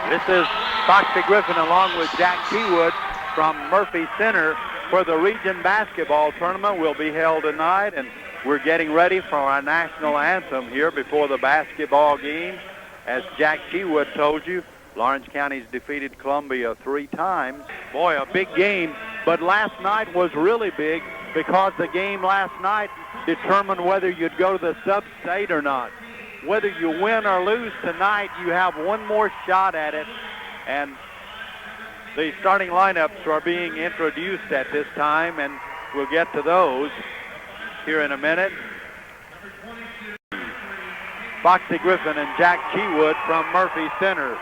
This is Foxy Griffin along with Jack Cheatwood from Murphy Center for the region basketball tournament will be held tonight, and we're getting ready for our national anthem here before the basketball game. As Jack Cheatwood told you, Lawrence County's defeated Columbia 3 times. Boy, a big game, but last night was really big because the game last night determined whether you'd go to the sub-state or not. Whether you win or lose tonight, you have one more shot at it, and the starting lineups are being introduced at this time, and we'll get to those here in a minute. Foxy Griffin and Jack Cheatwood from Murphy Center.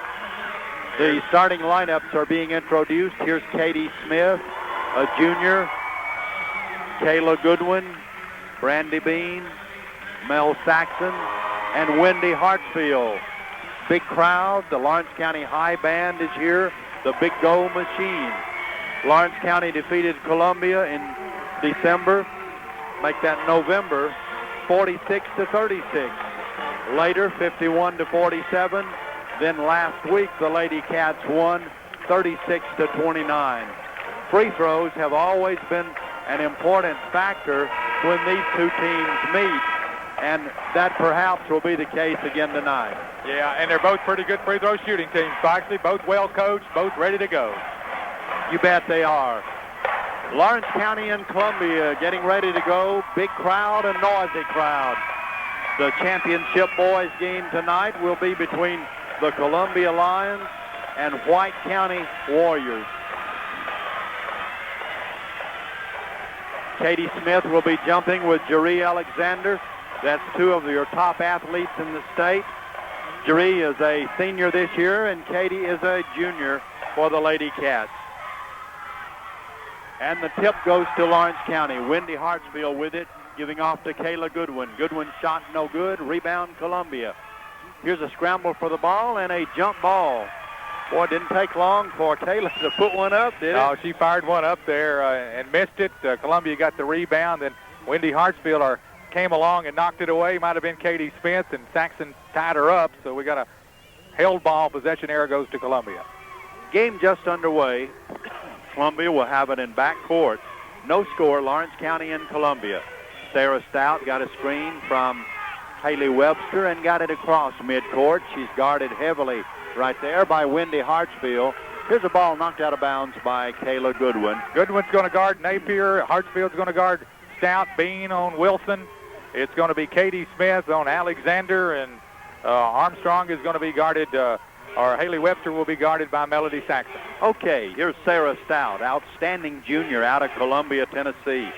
The starting lineups are being introduced. Here's Katie Smith, a junior, Kayla Goodwin, Brandy Bean, Mel Saxon, and Wendy Hartsfield. Big crowd. The Lawrence County High Band is here. The Big Gold Machine. Lawrence County defeated Columbia in December. Make that November, 46-36. Later, 51-47. Then last week, the Lady Cats won 36-29. Free throws have always been an important factor when these two teams meet, and that perhaps will be the case again tonight. Yeah, and they're both pretty good free throw shooting teams, Foxy. Both well coached, both ready to go. You bet they are. Lawrence County and Columbia getting ready to go. Big crowd, a noisy crowd. The championship boys game tonight will be between the Columbia Lions and White County Warriors. Katie Smith will be jumping with Jeree Alexander. That's two of your top athletes in the state. Jeree is a senior this year, and Katie is a junior for the Lady Cats. And the tip goes to Lawrence County. Wendy Hartsfield with it, giving off to Kayla Goodwin. Goodwin shot no good. Rebound Columbia. Here's a scramble for the ball and a jump ball. Boy, it didn't take long for Kayla to put one up, did it? No, she fired one up there and missed it. Columbia got the rebound, and Wendy Hartsfield came along and knocked it away. Might have been Katie Smith, and Saxon tied her up. So we got a held ball. Possession error goes to Columbia. Game just underway. Columbia will have it in back court. No score, Lawrence County and Columbia. Sarah Stout got a screen from Haley Webster and got it across midcourt. She's guarded heavily right there by Wendy Hartsfield. Here's a ball knocked out of bounds by Kayla Goodwin. Goodwin's going to guard Napier. Hartsfield's going to guard Stout. Bean on Wilson. It's going to be Katie Smith on Alexander, and Armstrong is going to be guarded, or Haley Webster will be guarded by Melody Saxon. Okay, here's Sarah Stout, outstanding junior out of Columbia, Tennessee.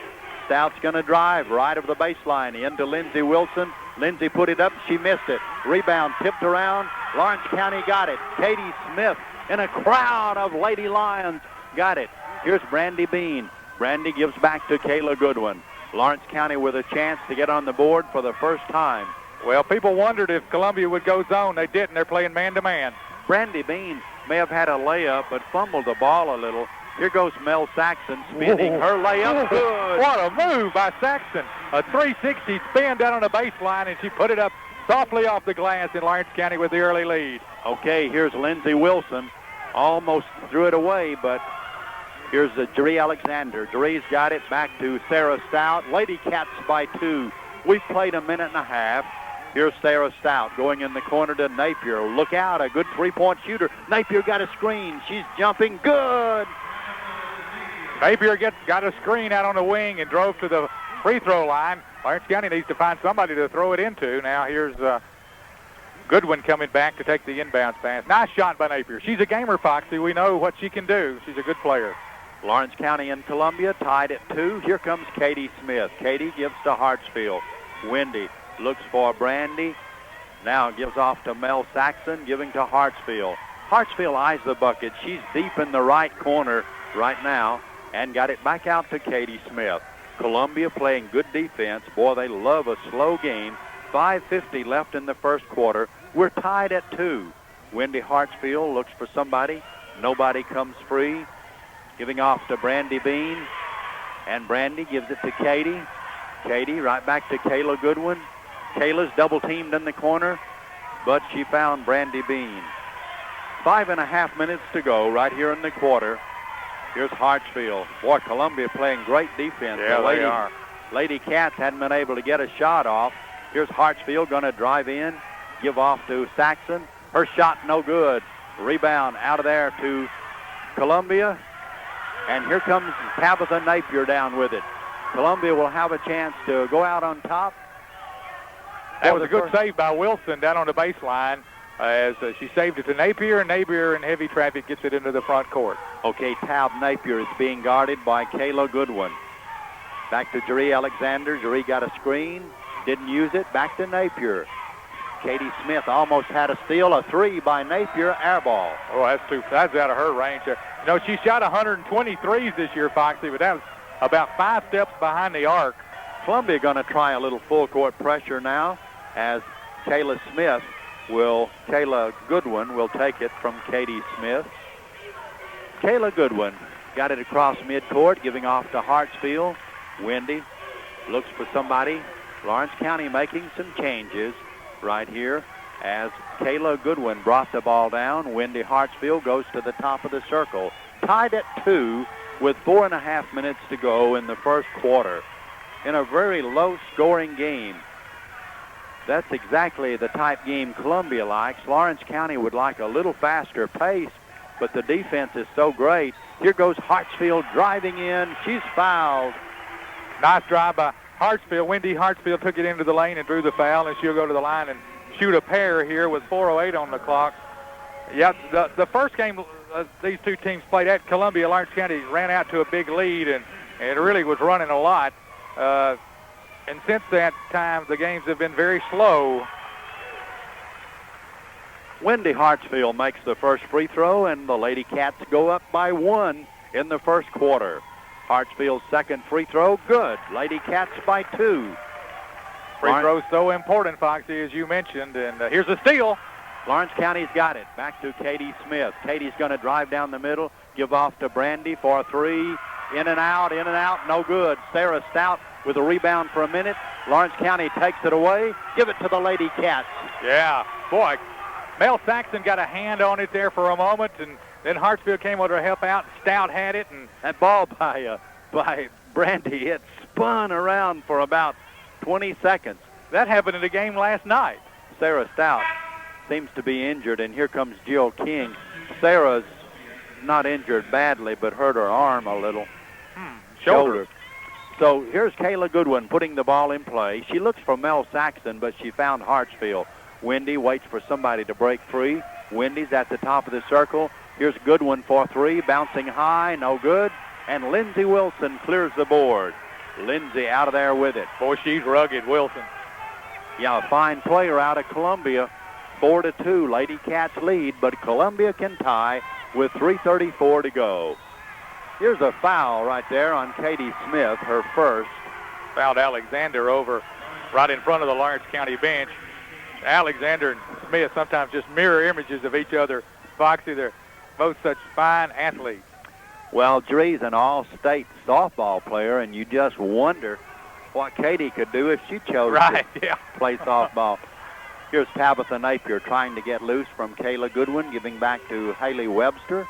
Stout's going to drive right of the baseline into Lindsey Wilson. Lindsey put it up. She missed it. Rebound tipped around. Lawrence County got it. Katie Smith in a crowd of Lady Lions got it. Here's Brandy Bean. Brandy gives back to Kayla Goodwin. Lawrence County with a chance to get on the board for the first time. Well, people wondered if Columbia would go zone. They didn't. They're playing man-to-man. Brandy Bean may have had a layup, but fumbled the ball a little. Here goes Mel Saxon spinning her layup. Good. What a move by Saxon. A 360 spin down on the baseline, and she put it up softly off the glass in Lawrence County with the early lead. Okay, here's Lindsey Wilson. Almost threw it away, but here's Jeree Alexander. Jeree's got it back to Sarah Stout. Lady Cats by 2. We've played a minute and a half. Here's Sarah Stout going in the corner to Napier. Look out, a good three-point shooter. Napier got a screen. She's jumping. Good. Napier got a screen out on the wing and drove to the free throw line. Lawrence County needs to find somebody to throw it into. Now here's Goodwin coming back to take the inbounds pass. Nice shot by Napier. She's a gamer, Foxy. We know what she can do. She's a good player. Lawrence County and Columbia tied at 2. Here comes Katie Smith. Katie gives to Hartsfield. Wendy looks for Brandy. Now gives off to Mel Saxon, giving to Hartsfield. Hartsfield eyes the bucket. She's deep in the right corner right now and got it back out to Katie Smith. Columbia playing good defense. Boy, they love a slow game. 5:50 left in the first quarter. We're tied at 2. Wendy Hartsfield looks for somebody. Nobody comes free. Giving off to Brandy Bean. And Brandy gives it to Katie. Katie right back to Kayla Goodwin. Kayla's double-teamed in the corner, but she found Brandy Bean. 5.5 minutes to go right here in the quarter. Here's Hartsfield. Boy, Columbia playing great defense. Yeah, they are. Lady Cats hadn't been able to get a shot off. Here's Hartsfield going to drive in, give off to Saxon. Her shot no good. Rebound out of there to Columbia. And here comes Tabitha Napier down with it. Columbia will have a chance to go out on top. That was a good save by Wilson down on the baseline as she saved it to Napier, and Napier in heavy traffic gets it into the front court. Okay, Tab Napier is being guarded by Kayla Goodwin. Back to Jeree Alexander. Jeree got a screen, didn't use it. Back to Napier. Katie Smith almost had a steal. A three by Napier, air ball. Oh, that's out of her range there. You know, she shot 123s this year, Foxy, but that was about 5 steps behind the arc. Columbia going to try a little full court pressure now as Kayla Goodwin will take it from Katie Smith. Kayla Goodwin got it across midcourt, giving off to Hartsfield. Wendy looks for somebody. Lawrence County making some changes right here as Kayla Goodwin brought the ball down. Wendy Hartsfield goes to the top of the circle. Tied at 2 with 4.5 minutes to go in the first quarter. In a very low-scoring game. That's exactly the type game Columbia likes. Lawrence County would like a little faster pace, but the defense is so great. Here goes Hartsfield driving in. She's fouled. Nice drive by Hartsfield. Wendy Hartsfield took it into the lane and drew the foul, and she'll go to the line and shoot a pair here with 4:08 on the clock. Yeah, the first game these two teams played at Columbia, Lawrence County ran out to a big lead, and it really was running a lot. And since that time, the games have been very slow. Wendy Hartsfield makes the first free throw, and the Lady Cats go up by 1 in the first quarter. Hartsfield's second free throw, good. Lady Cats by 2. Free throw's so important, Foxy, as you mentioned, and here's a steal. Lawrence County's got it. Back to Katie Smith. Katie's going to drive down the middle, give off to Brandy for a 3. In and out, no good. Sarah Stout with a rebound for a minute. Lawrence County takes it away. Give it to the Lady Cats. Yeah, boy, Mel Saxon got a hand on it there for a moment, and then Hartsfield came over to help out. Stout had it, and that ball by Brandy, it spun around for about 20 seconds. That happened in the game last night. Sarah Stout seems to be injured, and here comes Jill King. Sarah's not injured badly, but hurt her arm a little. Shoulder. So here's Kayla Goodwin putting the ball in play. She looks for Mel Saxon, but she found Hartsfield. Wendy waits for somebody to break free. Wendy's at the top of the circle. Here's Goodwin for 3, bouncing high, no good. And Lindsey Wilson clears the board. Lindsey out of there with it. Boy, she's rugged, Wilson. Yeah, a fine player out of Columbia. 4-2, Lady Cats lead, but Columbia can tie with 3:34 to go. Here's a foul right there on Katie Smith, her first. Fouled Alexander over right in front of the Lawrence County bench. Alexander and Smith sometimes just mirror images of each other. Foxy, they're both such fine athletes. Well, Dree's an all-state softball player, and you just wonder what Katie could do if she chose to play softball. Here's Tabitha Napier trying to get loose from Kayla Goodwin, giving back to Haley Webster.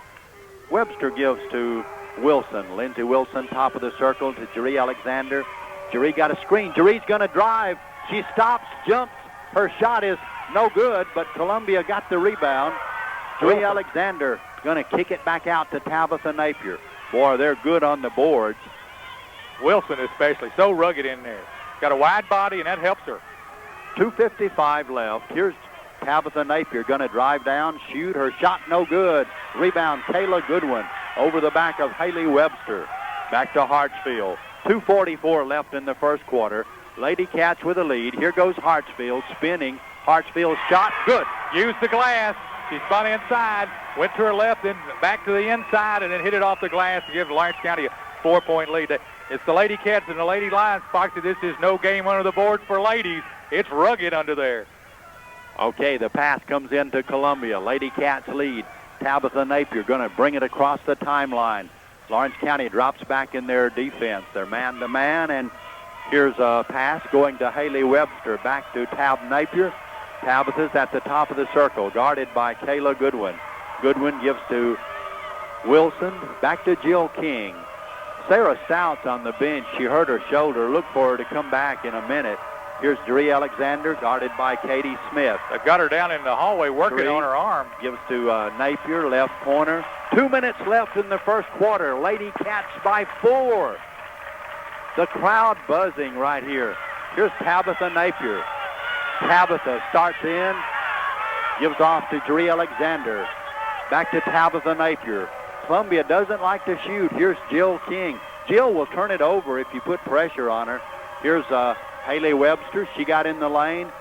Webster gives to Wilson. Lindsey Wilson, top of the circle to Jeree Alexander. Jeree got a screen. Jeree's going to drive. She stops, jumps. Her shot is no good, but Columbia got the rebound. Jeree Alexander going to kick it back out to Tabitha Napier. Boy, they're good on the boards. Wilson especially, so rugged in there. Got a wide body, and that helps her. 2:55 left. Here's Tabitha Napier going to drive down, shoot. Her shot no good. Rebound, Kayla Goodwin over the back of Haley Webster. Back to Hartsfield. 2:44 left in the first quarter. Lady Cats with a lead. Here goes Hartsfield spinning. Hartsfield's shot, good. Used the glass. She spun inside, went to her left, then back to the inside, and then hit it off the glass to give Lawrence County a 4-point lead. It's the Lady Cats and the Lady Lions. Foxy, this is no game under the boards for ladies. It's rugged under there. Okay, the pass comes into Columbia. Lady Cats lead. Tabitha Napier going to bring it across the timeline. Lawrence County drops back in their defense. They're man-to-man, and here's a pass going to Haley Webster. Back to Tab Napier. Tabitha's at the top of the circle, guarded by Kayla Goodwin. Goodwin gives to Wilson. Back to Jill King. Sarah Stout's on the bench. She hurt her shoulder. Look for her to come back in a minute. Here's Dree Alexander, guarded by Katie Smith. They've got her down in the hallway working Dree on her arm. Gives to Napier, left corner. 2 minutes left in the first quarter. Lady Cats by 4. The crowd buzzing right here. Here's Tabitha Napier. Tabitha starts in, gives off to Dree Alexander. Back to Tabitha Napier. Columbia doesn't like to shoot. Here's Jill King. Jill will turn it over if you put pressure on her. Here's Haley Webster. She got in the lane.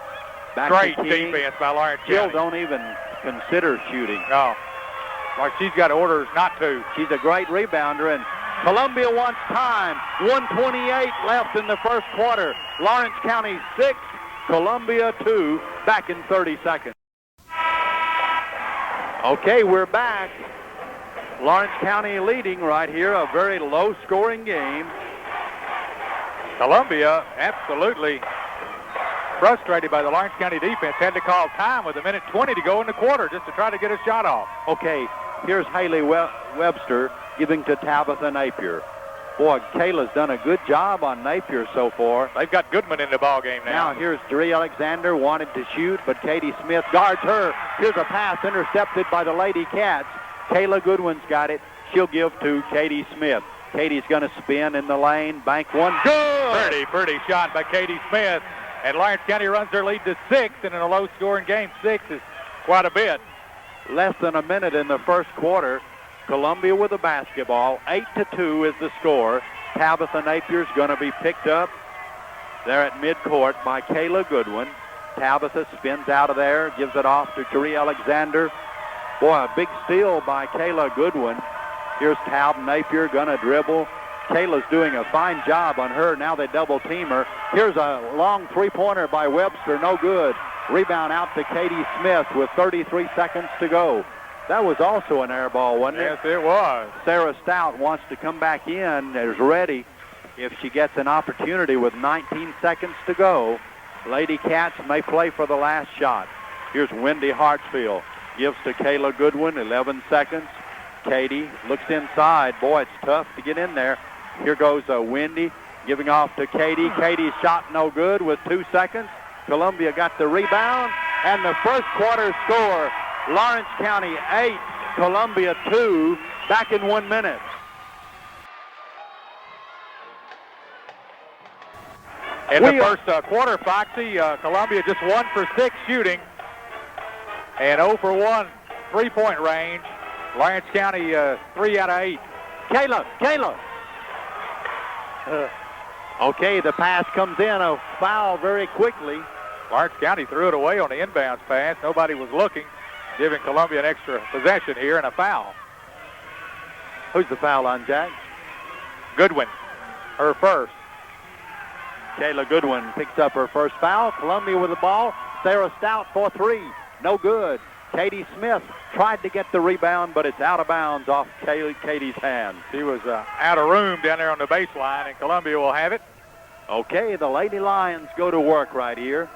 Back Great to King. defense by Lawrence Jill County. don't even consider shooting. No. Like she's got orders not to. She's a great rebounder, and Columbia wants time. 1:28 left in the first quarter. Lawrence County 6, Columbia 2, back in 30 seconds. Okay, we're back. Lawrence County leading right here, a very low-scoring game. Columbia absolutely frustrated by the Lawrence County defense. Had to call time with 1:20 to go in the quarter just to try to get a shot off. Okay, here's Haley Webster giving to Tabitha Napier. Boy, Kayla's done a good job on Napier so far. They've got Goodman in the ball game now. Now here's Dree Alexander, wanted to shoot, but Katie Smith guards her. Here's a pass intercepted by the Lady Cats. Kayla Goodwin's got it. She'll give to Katie Smith. Katie's going to spin in the lane. Bank one. Good! Pretty shot by Katie Smith. And Lawrence County runs their lead to 6, and in a low-scoring game, 6 is quite a bit. Less than a minute in the first quarter. Columbia with the basketball. 8-2 is the score. Tabitha Napier's going to be picked up there at midcourt by Kayla Goodwin. Tabitha spins out of there, gives it off to Dree Alexander. Boy, a big steal by Kayla Goodwin. Here's Tab Napier going to dribble. Kayla's doing a fine job on her. Now they double team her. Here's a long three-pointer by Webster. No good. Rebound out to Katie Smith with 33 seconds to go. That was also an air ball, wasn't it? Yes, it was. Sarah Stout wants to come back in, is ready if she gets an opportunity with 19 seconds to go. Lady Cats may play for the last shot. Here's Wendy Hartsfield. Gives to Kayla Goodwin, 11 seconds. Katie looks inside. Boy, it's tough to get in there. Here goes Wendy giving off to Katie. Katie's shot no good with 2 seconds. Columbia got the rebound, and the first quarter score. Lawrence County 8, Columbia 2, back in 1 minute. In the first quarter, Foxy, Columbia just 1 for 6 shooting and 0 for 1 three-point range. Lawrence County 3 out of 8. Kayla. Okay, the pass comes in, a foul very quickly. Lawrence County threw it away on the inbounds pass. Nobody was looking, giving Columbia an extra possession here and a foul. Who's the foul on, Jack? Goodwin, her first. Kayla Goodwin picks up her first foul. Columbia with the ball. Sarah Stout for 3. No good. Katie Smith tried to get the rebound, but it's out of bounds off Katie's hand. She was out of room down there on the baseline, and Columbia will have it. Okay, the Lady Lions go to work right here.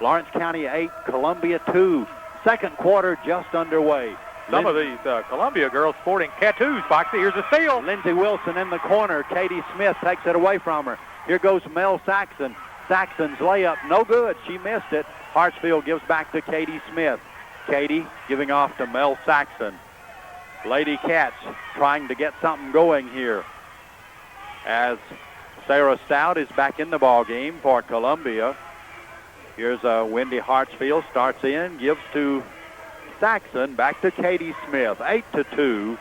Lawrence County 8, Columbia 2. Second quarter just underway. Some of these Columbia girls sporting tattoos, Foxy. Here's a steal. Lindsey Wilson in the corner. Katie Smith takes it away from her. Here goes Mel Saxon. Saxon's layup, no good. She missed it. Hartsfield gives back to Katie Smith. Katie giving off to Mel Saxon. Lady Cats trying to get something going here as Sarah Stout is back in the ball game for Columbia. Here's Wendy Hartsfield, starts in, gives to Saxon, back to Katie Smith. 8-2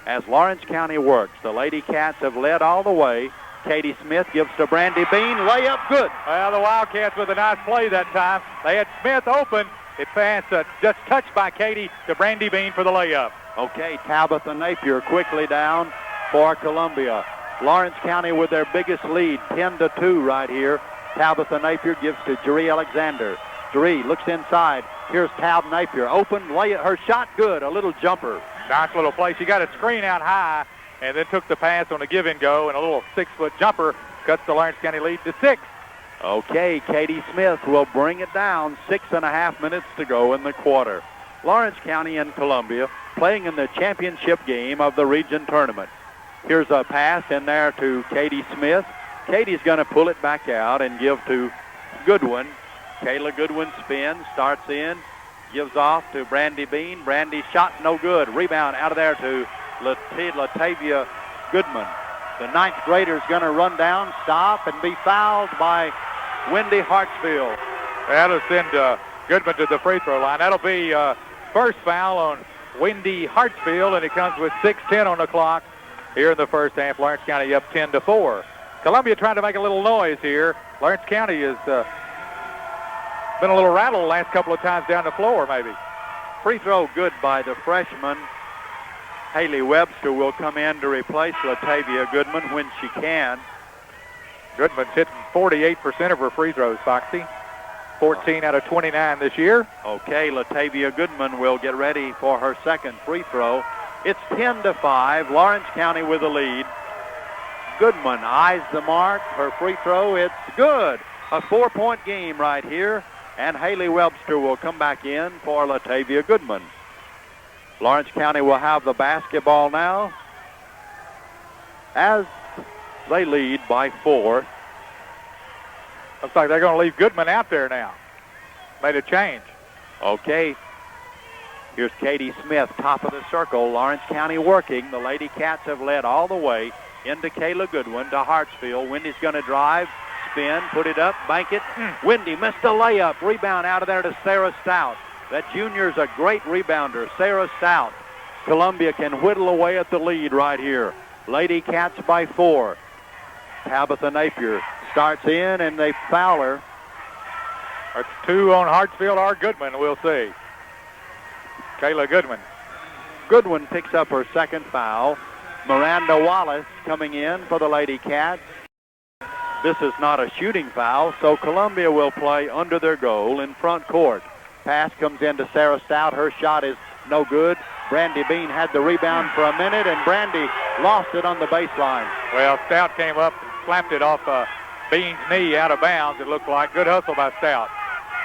as Lawrence County works. The Lady Cats have led all the way. Katie Smith gives to Brandy Bean. Layup good. Well, the Wildcats with a nice play that time. They had Smith open. It passed just touched by Katie to Brandy Bean for the layup. Okay, Tabitha Napier quickly down for Columbia. Lawrence County with their biggest lead, 10-2 right here. Tabitha Napier gives to Dree Alexander. Dree looks inside. Here's Tab Napier. Open, her shot good, a little jumper. Nice little play. She got a screen out high and then took the pass on a give-and-go, and a little 6-foot jumper cuts the Lawrence County lead to 6. Okay, Katie Smith will bring it down. 6.5 minutes to go in the quarter. Lawrence County and Columbia playing in the championship game of the region tournament. Here's a pass in there to Katie Smith. Katie's going to pull it back out and give to Goodwin. Kayla Goodwin spins, starts in, gives off to Brandy Bean. Brandy shot no good. Rebound out of there to Latavia Goodman. The ninth grader's going to run down, stop, and be fouled by Wendy Hartsfield. That'll send Goodman to the free throw line. That'll be first foul on Wendy Hartsfield, and it comes with 6:10 on the clock here in the first half. Lawrence County up 10-4. Columbia trying to make a little noise here. Lawrence County has been a little rattled the last couple of times down the floor, maybe. Free throw good by the freshman. Haley Webster will come in to replace Latavia Goodman when she can. Goodman's hitting 48% of her free throws, Foxy. 14 out of 29 this year. Okay, Latavia Goodman will get ready for her second free throw. It's 10-5. Lawrence County with the lead. Goodman eyes the mark. Her free throw, it's good. A 4-point game right here. And Haley Webster will come back in for Latavia Goodman. Lawrence County will have the basketball now as they lead by 4. Looks like they're going to leave Goodman out there now. Made a change. Okay. Here's Katie Smith, top of the circle. Lawrence County working. The Lady Cats have led all the way into Kayla Goodwin to Hartsfield. Wendy's going to drive, spin, put it up, bank it. Wendy missed a layup. Rebound out of there to Sarah Stout. That junior's a great rebounder, Sarah Stout. Columbia can whittle away at the lead right here. Lady Cats by 4. Tabitha Napier starts in, and they foul her. It's 2 on Hartsfield or Goodman, we'll see. Kayla Goodman. Goodwin picks up her second foul. Miranda Wallace coming in for the Lady Cats. This is not a shooting foul, so Columbia will play under their goal in front court. Pass comes into Sarah Stout. Her shot is no good. Brandy Bean had the rebound for a minute, and Brandy lost it on the baseline. Well, Stout came up and slapped it off Bean's knee out of bounds, it looked like. Good hustle by Stout.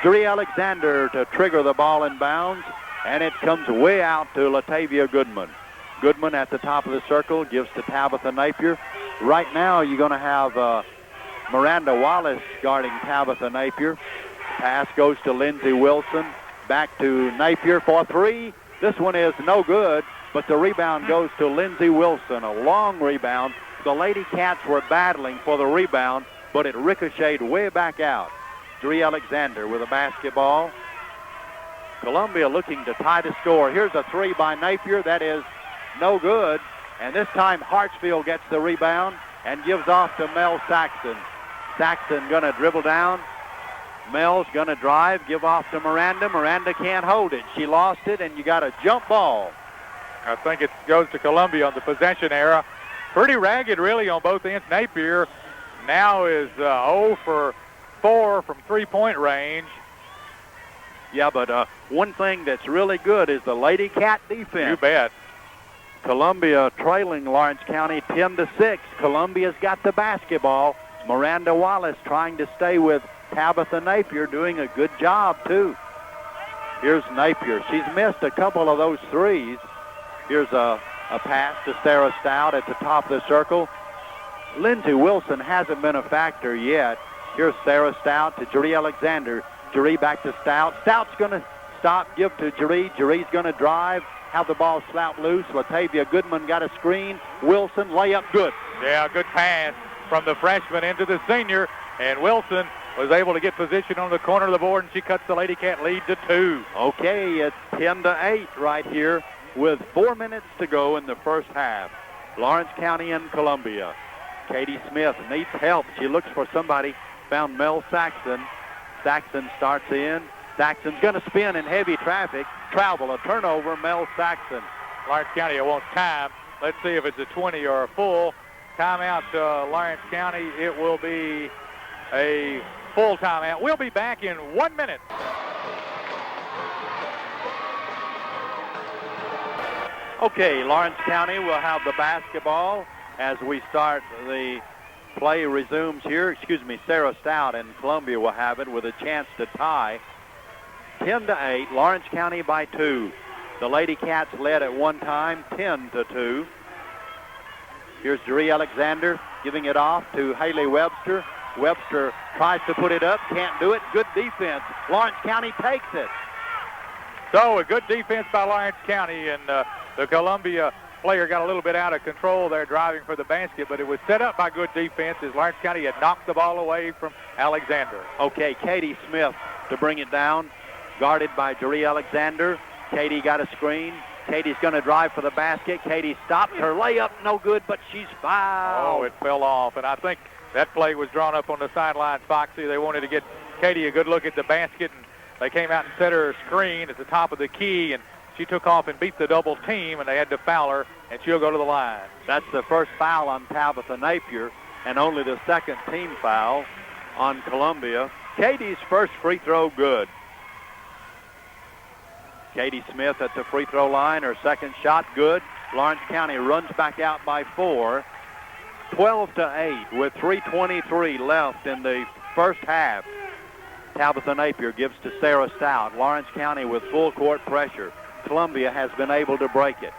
Dree Alexander to trigger the ball in bounds, and it comes way out to Latavia Goodman. Goodman at the top of the circle gives to Tabitha Napier. Right now, you're going to have Miranda Wallace guarding Tabitha Napier. Pass goes to Lindsey Wilson. Back to Napier for 3. This one is no good, but the rebound goes to Lindsey Wilson. A long rebound. The Lady Cats were battling for the rebound, but it ricocheted way back out. Dree Alexander with a basketball. Columbia looking to tie the score. Here's a 3 by Napier. That is no good. And this time Hartsfield gets the rebound and gives off to Mel Saxon. Saxon going to dribble down. Mel's going to drive, give off to Miranda. Miranda can't hold it. She lost it, and you got a jump ball. I think it goes to Columbia on the possession era. Pretty ragged, really, on both ends. Napier now is 0 for 4 from three-point range. Yeah, but one thing that's really good is the Lady Cat defense. You bet. Columbia trailing Lawrence County 10-6. Columbia's got the basketball. Miranda Wallace trying to stay with Tabitha Napier, doing a good job, too. Here's Napier. She's missed a couple of those threes. Here's a pass to Sarah Stout at the top of the circle. Lindsey Wilson hasn't been a factor yet. Here's Sarah Stout to Jeree Alexander. Jeree back to Stout. Stout's going to stop, give to Jeree. Jeree's going to drive, have the ball slap loose. Latavia Goodman got a screen. Wilson, layup good. Yeah, good pass from the freshman into the senior. And Wilson was able to get position on the corner of the board, and she cuts the Lady Cat lead to 2. Okay, it's 10-8 right here with 4 minutes to go in the first half. Lawrence County and Columbia. Katie Smith needs help. She looks for somebody. Found Mel Saxon. Saxon starts in. Saxon's going to spin in heavy traffic. Travel, a turnover, Mel Saxon. Lawrence County wants time. Let's see if it's a 20 or a full. Timeout to Lawrence County. It will be a full timeout. We'll be back in 1 minute. Okay, Lawrence County will have the basketball as we start the play resumes here. Sarah Stout and Columbia will have it with a chance to tie. 10-8. Lawrence County by 2. The Lady Cats led at one time, 10-2. Here's Jeree Alexander giving it off to Haley Webster. Webster tries to put it up, can't do it. Good defense. Lawrence County takes it. So a good defense by Lawrence County, and the Columbia player got a little bit out of control there driving for the basket, but it was set up by good defense as Lawrence County had knocked the ball away from Alexander. Okay, Katie Smith to bring it down, guarded by Jeree Alexander. Katie got a screen. Katie's going to drive for the basket. Katie stopped her layup, no good, but she's fouled. Oh, it fell off, and I think that play was drawn up on the sidelines, Foxy. They wanted to get Katie a good look at the basket, and they came out and set her a screen at the top of the key, and she took off and beat the double team, and they had to foul her, and she'll go to the line. That's the first foul on Tabitha Napier, and only the second team foul on Columbia. Katie's first free throw good. Katie Smith at the free throw line, her second shot good. Lawrence County runs back out by 4. 12-8 with 3:23 left in the first half. Tabitha Napier gives to Sarah Stout. Lawrence County with full court pressure. Columbia has been able to break it.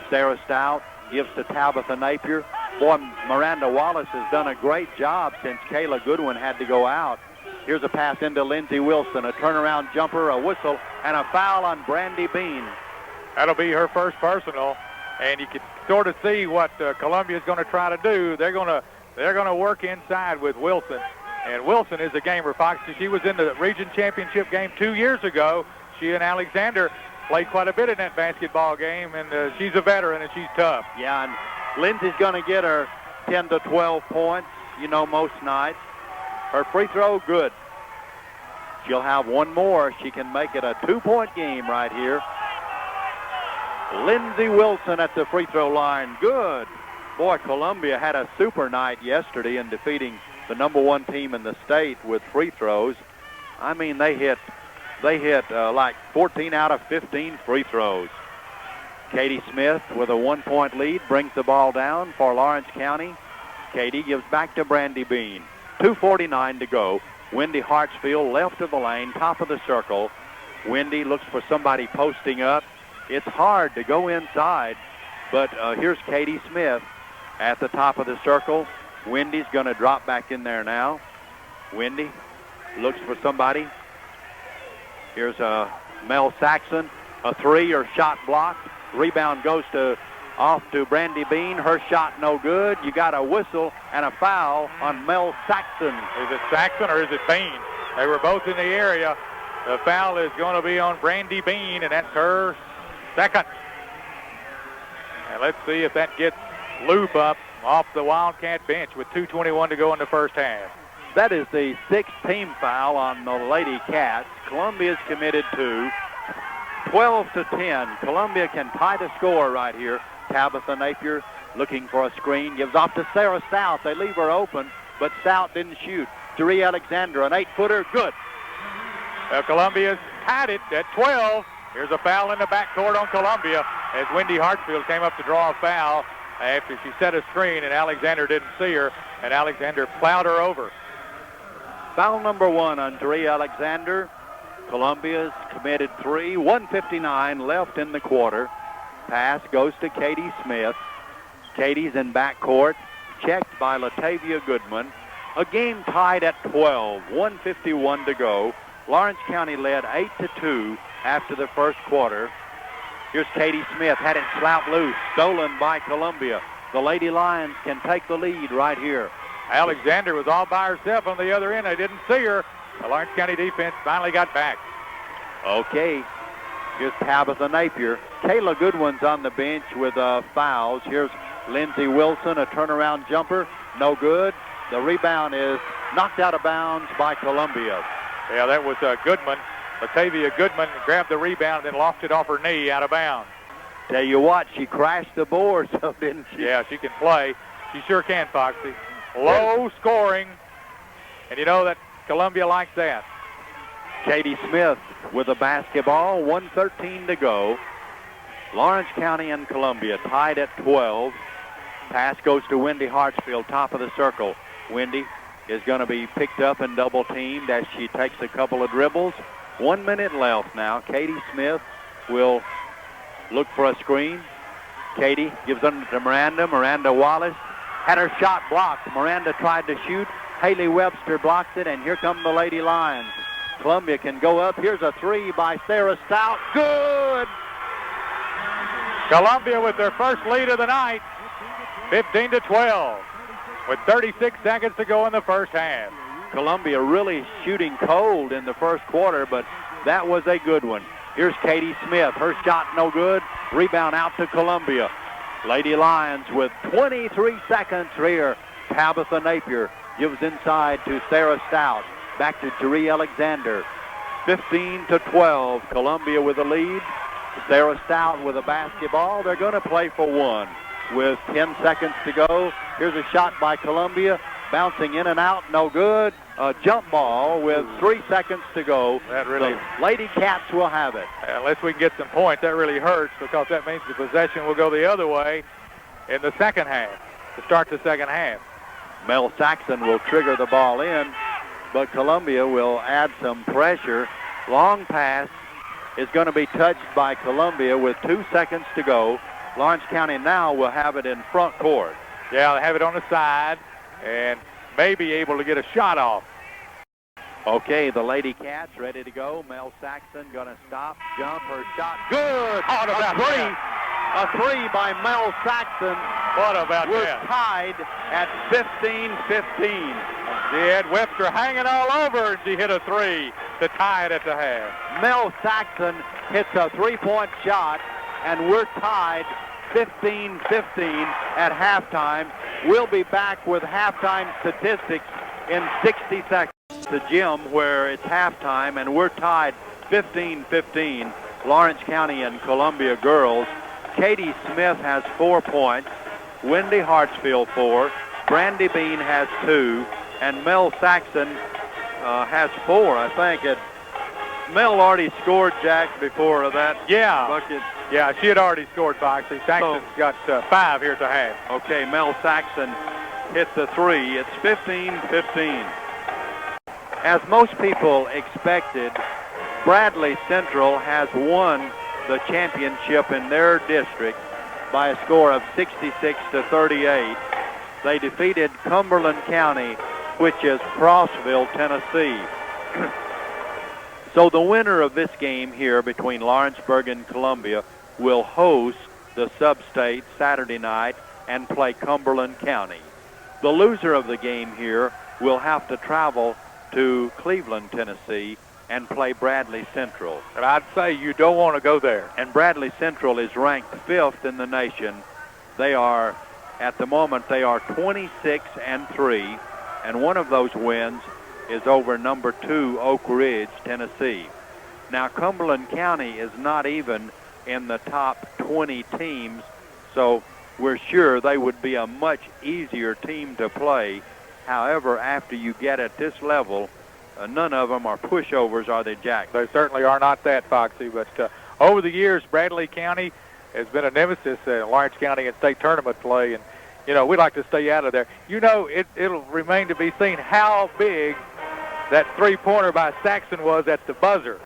Sarah Stout gives to Tabitha Napier. Boy, Miranda Wallace has done a great job since Kayla Goodwin had to go out. Here's a pass into Lindsey Wilson, a turnaround jumper, a whistle, and a foul on Brandy Bean. That'll be her first personal, and you can sort of see what Columbia is going to try to do. They're going to work inside with Wilson, and Wilson is a gamer, Foxy. She was in the region championship game 2 years ago. She and Alexander played quite a bit in that basketball game, and she's a veteran and she's tough. Yeah, and Lindsey's going to get her 10 to 12 points, most nights. Her free throw, good. She'll have one more. She can make it a 2-point game right here. Lindsey Wilson at the free throw line, good. Boy, Columbia had a super night yesterday in defeating the number 1 team in the state with free throws. I mean, they hit like 14 out of 15 free throws. Katie Smith with a 1-point lead brings the ball down for Lawrence County. Katie gives back to Brandy Bean. 2:49 to go. Wendy Hartsfield left of the lane, top of the circle. Wendy looks for somebody posting up. It's hard to go inside, but here's Katie Smith at the top of the circle. Wendy's going to drop back in there now. Wendy looks for somebody. Here's Mel Saxon, a 3 or shot blocked. Rebound goes off to Brandy Bean. Her shot no good. You got a whistle and a foul on Mel Saxon. Is it Saxon or is it Bean? They were both in the area. The foul is going to be on Brandy Bean, and that's her second. And let's see if that gets Loop up off the Wildcat bench with 2:21 to go in the first half. That is the 6th team foul on the Lady Cats. Columbia's committed to 12-10. Columbia can tie the score right here. Tabitha Napier looking for a screen, gives off to Sarah Stout. They leave her open, but Stout didn't shoot. Jeree Alexander, an 8-footer, good. Columbia's tied it at 12. Here's a foul in the backcourt on Columbia as Wendy Hartsfield came up to draw a foul after she set a screen and Alexander didn't see her, and Alexander plowed her over. Foul number 1 on Jeree Alexander. Columbia's committed 3. 1:59 left in the quarter. Pass goes to Katie Smith. Katie's in backcourt, checked by Latavia Goodman. A game tied at 12. 1:51 to go. Lawrence County led 8-2 after the first quarter. Here's Katie Smith, had it slapped loose, stolen by Columbia. The Lady Lions can take the lead right here. Alexander was all by herself on the other end. They didn't see her. The Lawrence County defense finally got back. Okay, here's Tabitha Napier. Kayla Goodwin's on the bench with fouls. Here's Lindsey Wilson, a turnaround jumper, no good. The rebound is knocked out of bounds by Columbia. Yeah, that was Goodman. Latavia Goodman grabbed the rebound and then lost it off her knee out of bounds. Tell you what, she crashed the board, so didn't she? Yeah, she can play. She sure can, Foxy. Low scoring, and you know that Columbia likes that. Katie Smith with the basketball, 1:13 to go. Lawrence County and Columbia tied at 12. Pass goes to Wendy Hartsfield, top of the circle. Wendy is going to be picked up and double teamed as she takes a couple of dribbles. 1 minute left now. Katie Smith will look for a screen. Katie gives under to Miranda. Miranda Wallace had her shot blocked. Miranda tried to shoot. Haley Webster blocks it, and here come the Lady Lions. Columbia can go up. Here's a three by Sarah Stout. Good! Columbia with their first lead of the night, 15-12, with 36 seconds to go in the first half. Columbia really shooting cold in the first quarter, but that was a good one. Here's Katie Smith. Her shot no good. Rebound out to Columbia. Lady Lions with 23 seconds here. Tabitha Napier gives inside to Sarah Stout. Back to Jeree Alexander. 15-12. Columbia with the lead. Sarah Stout with a basketball. They're going to play for one with 10 seconds to go. Here's a shot by Columbia. Bouncing in and out, no good. A jump ball with 3 seconds to go. That really... The Lady Cats will have it. Unless we can get some points, that really hurts because that means the possession will go the other way in the second half, to start the second half. Mel Saxon will trigger the ball in, but Columbia will add some pressure. Long pass is going to be touched by Columbia with 2 seconds to go. Lawrence County now will have it in front court. Yeah, they have it on the side and may be able to get a shot off. Okay, the Lady Cats ready to go. Mel Saxon going to stop, jump, her shot. Good! A three by Mel Saxon. What about We're that? tied at 15-15. She had Webster hanging all over, and she hit a three to tie it at the half. Mel Saxon hits a three-point shot, and we're tied 15-15 at halftime. We'll be back with halftime statistics in 60 seconds. The gym where it's halftime, and we're tied 15-15. Lawrence County and Columbia girls. Katie Smith has 4 points. Wendy Hartsfield 4. Brandy Bean has 2. And Mel Saxon has 4, I think. Mel already scored, Jack, before that bucket. Yeah, she had already scored, Foxy. Saxon's got 5 here at the half. Okay, Mel Saxon hit the 3. It's 15-15. As most people expected, Bradley Central has won the championship in their district by a score of 66-38. They defeated Cumberland County, which is Crossville, Tennessee. So the winner of this game here between Lawrenceburg and Columbia will host the sub-state Saturday night and play Cumberland County. The loser of the game here will have to travel to Cleveland, Tennessee, and play Bradley Central. And I'd say you don't want to go there. And Bradley Central is ranked 5th in the nation. They are, at the moment, they are 26-3, and one of those wins is over number 2 Oak Ridge, Tennessee. Now, Cumberland County is not even in the top 20 teams, so we're sure they would be a much easier team to play. However, after you get at this level, none of them are pushovers, are they, Jack? They certainly are not that, Foxy. But over the years, Bradley County has been a nemesis in Lawrence County in state tournament play. And, you know, we like to stay out of there. You know, it'll remain to be seen how big that three-pointer by Saxon was at the buzzer.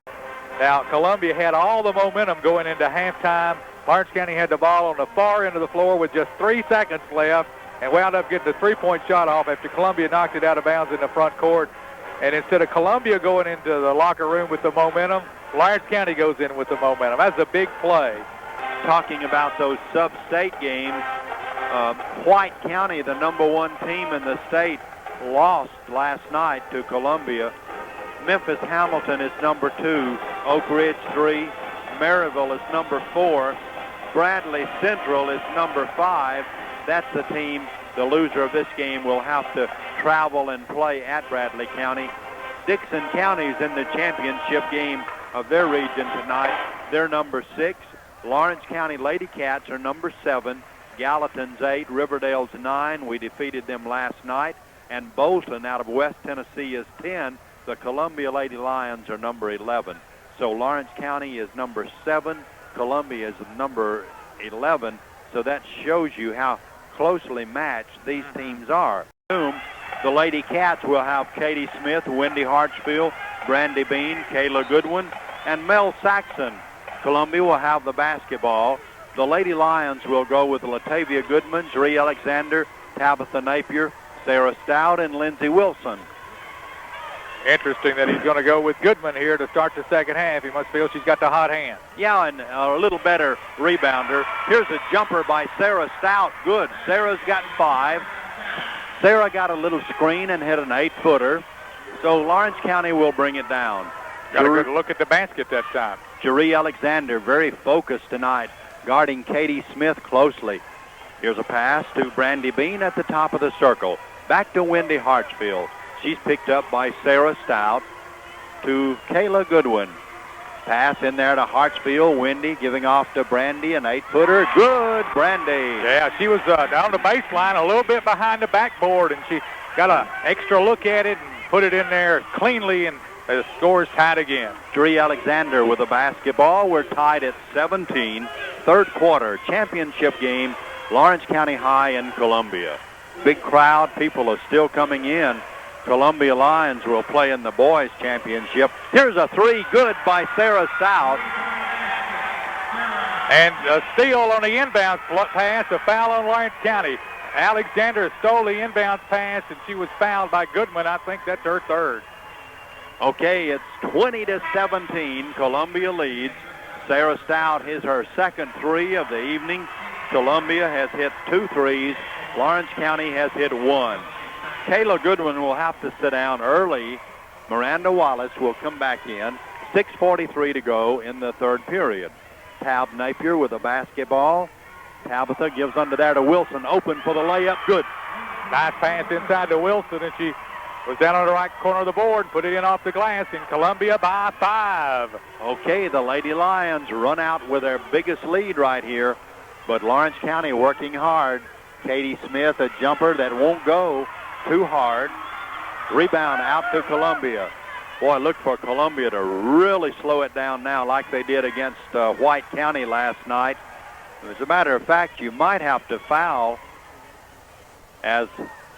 Now, Columbia had all the momentum going into halftime. Lawrence County had the ball on the far end of the floor with just 3 seconds left, and wound up getting the three-point shot off after Columbia knocked it out of bounds in the front court. And instead of Columbia going into the locker room with the momentum, Lawrence County goes in with the momentum. That's a big play. Talking about those sub-state games, White County, the number 1 team in the state, lost last night to Columbia. Memphis Hamilton is number 2, Oak Ridge 3, Maryville is number 4, Bradley Central is number 5. That's the team. The loser of this game will have to travel and play at Bradley County. Dixon County is in the championship game of their region tonight. They're number 6. Lawrence County Lady Cats are number 7. Gallatin's 8. Riverdale's 9. We defeated them last night. And Bolton out of West Tennessee is 10. The Columbia Lady Lions are number 11. So Lawrence County is number 7. Columbia is number 11. So that shows you how closely matched these teams are. The Lady Cats will have Katie Smith, Wendy Hartsfield, Brandy Bean, Kayla Goodwin, and Mel Saxon. Columbia will have the basketball. The Lady Lions will go with Latavia Goodman, Jeree Alexander, Tabitha Napier, Sarah Stout, and Lindsey Wilson. Interesting that he's going to go with Goodman here to start the second half. He must feel she's got the hot hand. Yeah, and a little better rebounder. Here's a jumper by Sarah Stout. Good. Sarah's got 5. Sarah got a little screen and hit an 8-footer. So Lawrence County will bring it down. Got a good look at the basket that time. Jeree Alexander very focused tonight, guarding Katie Smith closely. Here's a pass to Brandy Bean at the top of the circle. Back to Wendy Hartsfield. She's picked up by Sarah Stout to Kayla Goodwin. Pass in there to Hartsfield. Wendy giving off to Brandy, an 8-footer. Good, Brandy. Yeah, she was down the baseline a little bit behind the backboard, and she got an extra look at it and put it in there cleanly, and the score's tied again. Jeree Alexander with the basketball. We're tied at 17. Third quarter championship game, Lawrence County High in Columbia. Big crowd. People are still coming in. Columbia Lions will play in the boys championship. Here's a 3, good by Sarah Stout. And a steal on the inbound pass, a foul on Lawrence County. Alexander stole the inbound pass, and she was fouled by Goodman. I think that's her third. Okay, it's 20-17. Columbia leads. Sarah Stout hits her second 3 of the evening. Columbia has hit 2 threes. Lawrence County has hit 1. Kayla Goodwin will have to sit down early. Miranda Wallace will come back in. 6:43 to go in the third period. Tab Napier with a basketball. Tabitha gives under there to Wilson. Open for the layup. Good. Nice pass inside to Wilson, and she was down on the right corner of the board, put it in off the glass, in Columbia by 5. Okay, the Lady Lions run out with their biggest lead right here, but Lawrence County working hard. Katie Smith, a jumper that won't go. Too hard. Rebound out to Columbia. Boy, look for Columbia to really slow it down now like they did against White County last night. As a matter of fact, you might have to foul as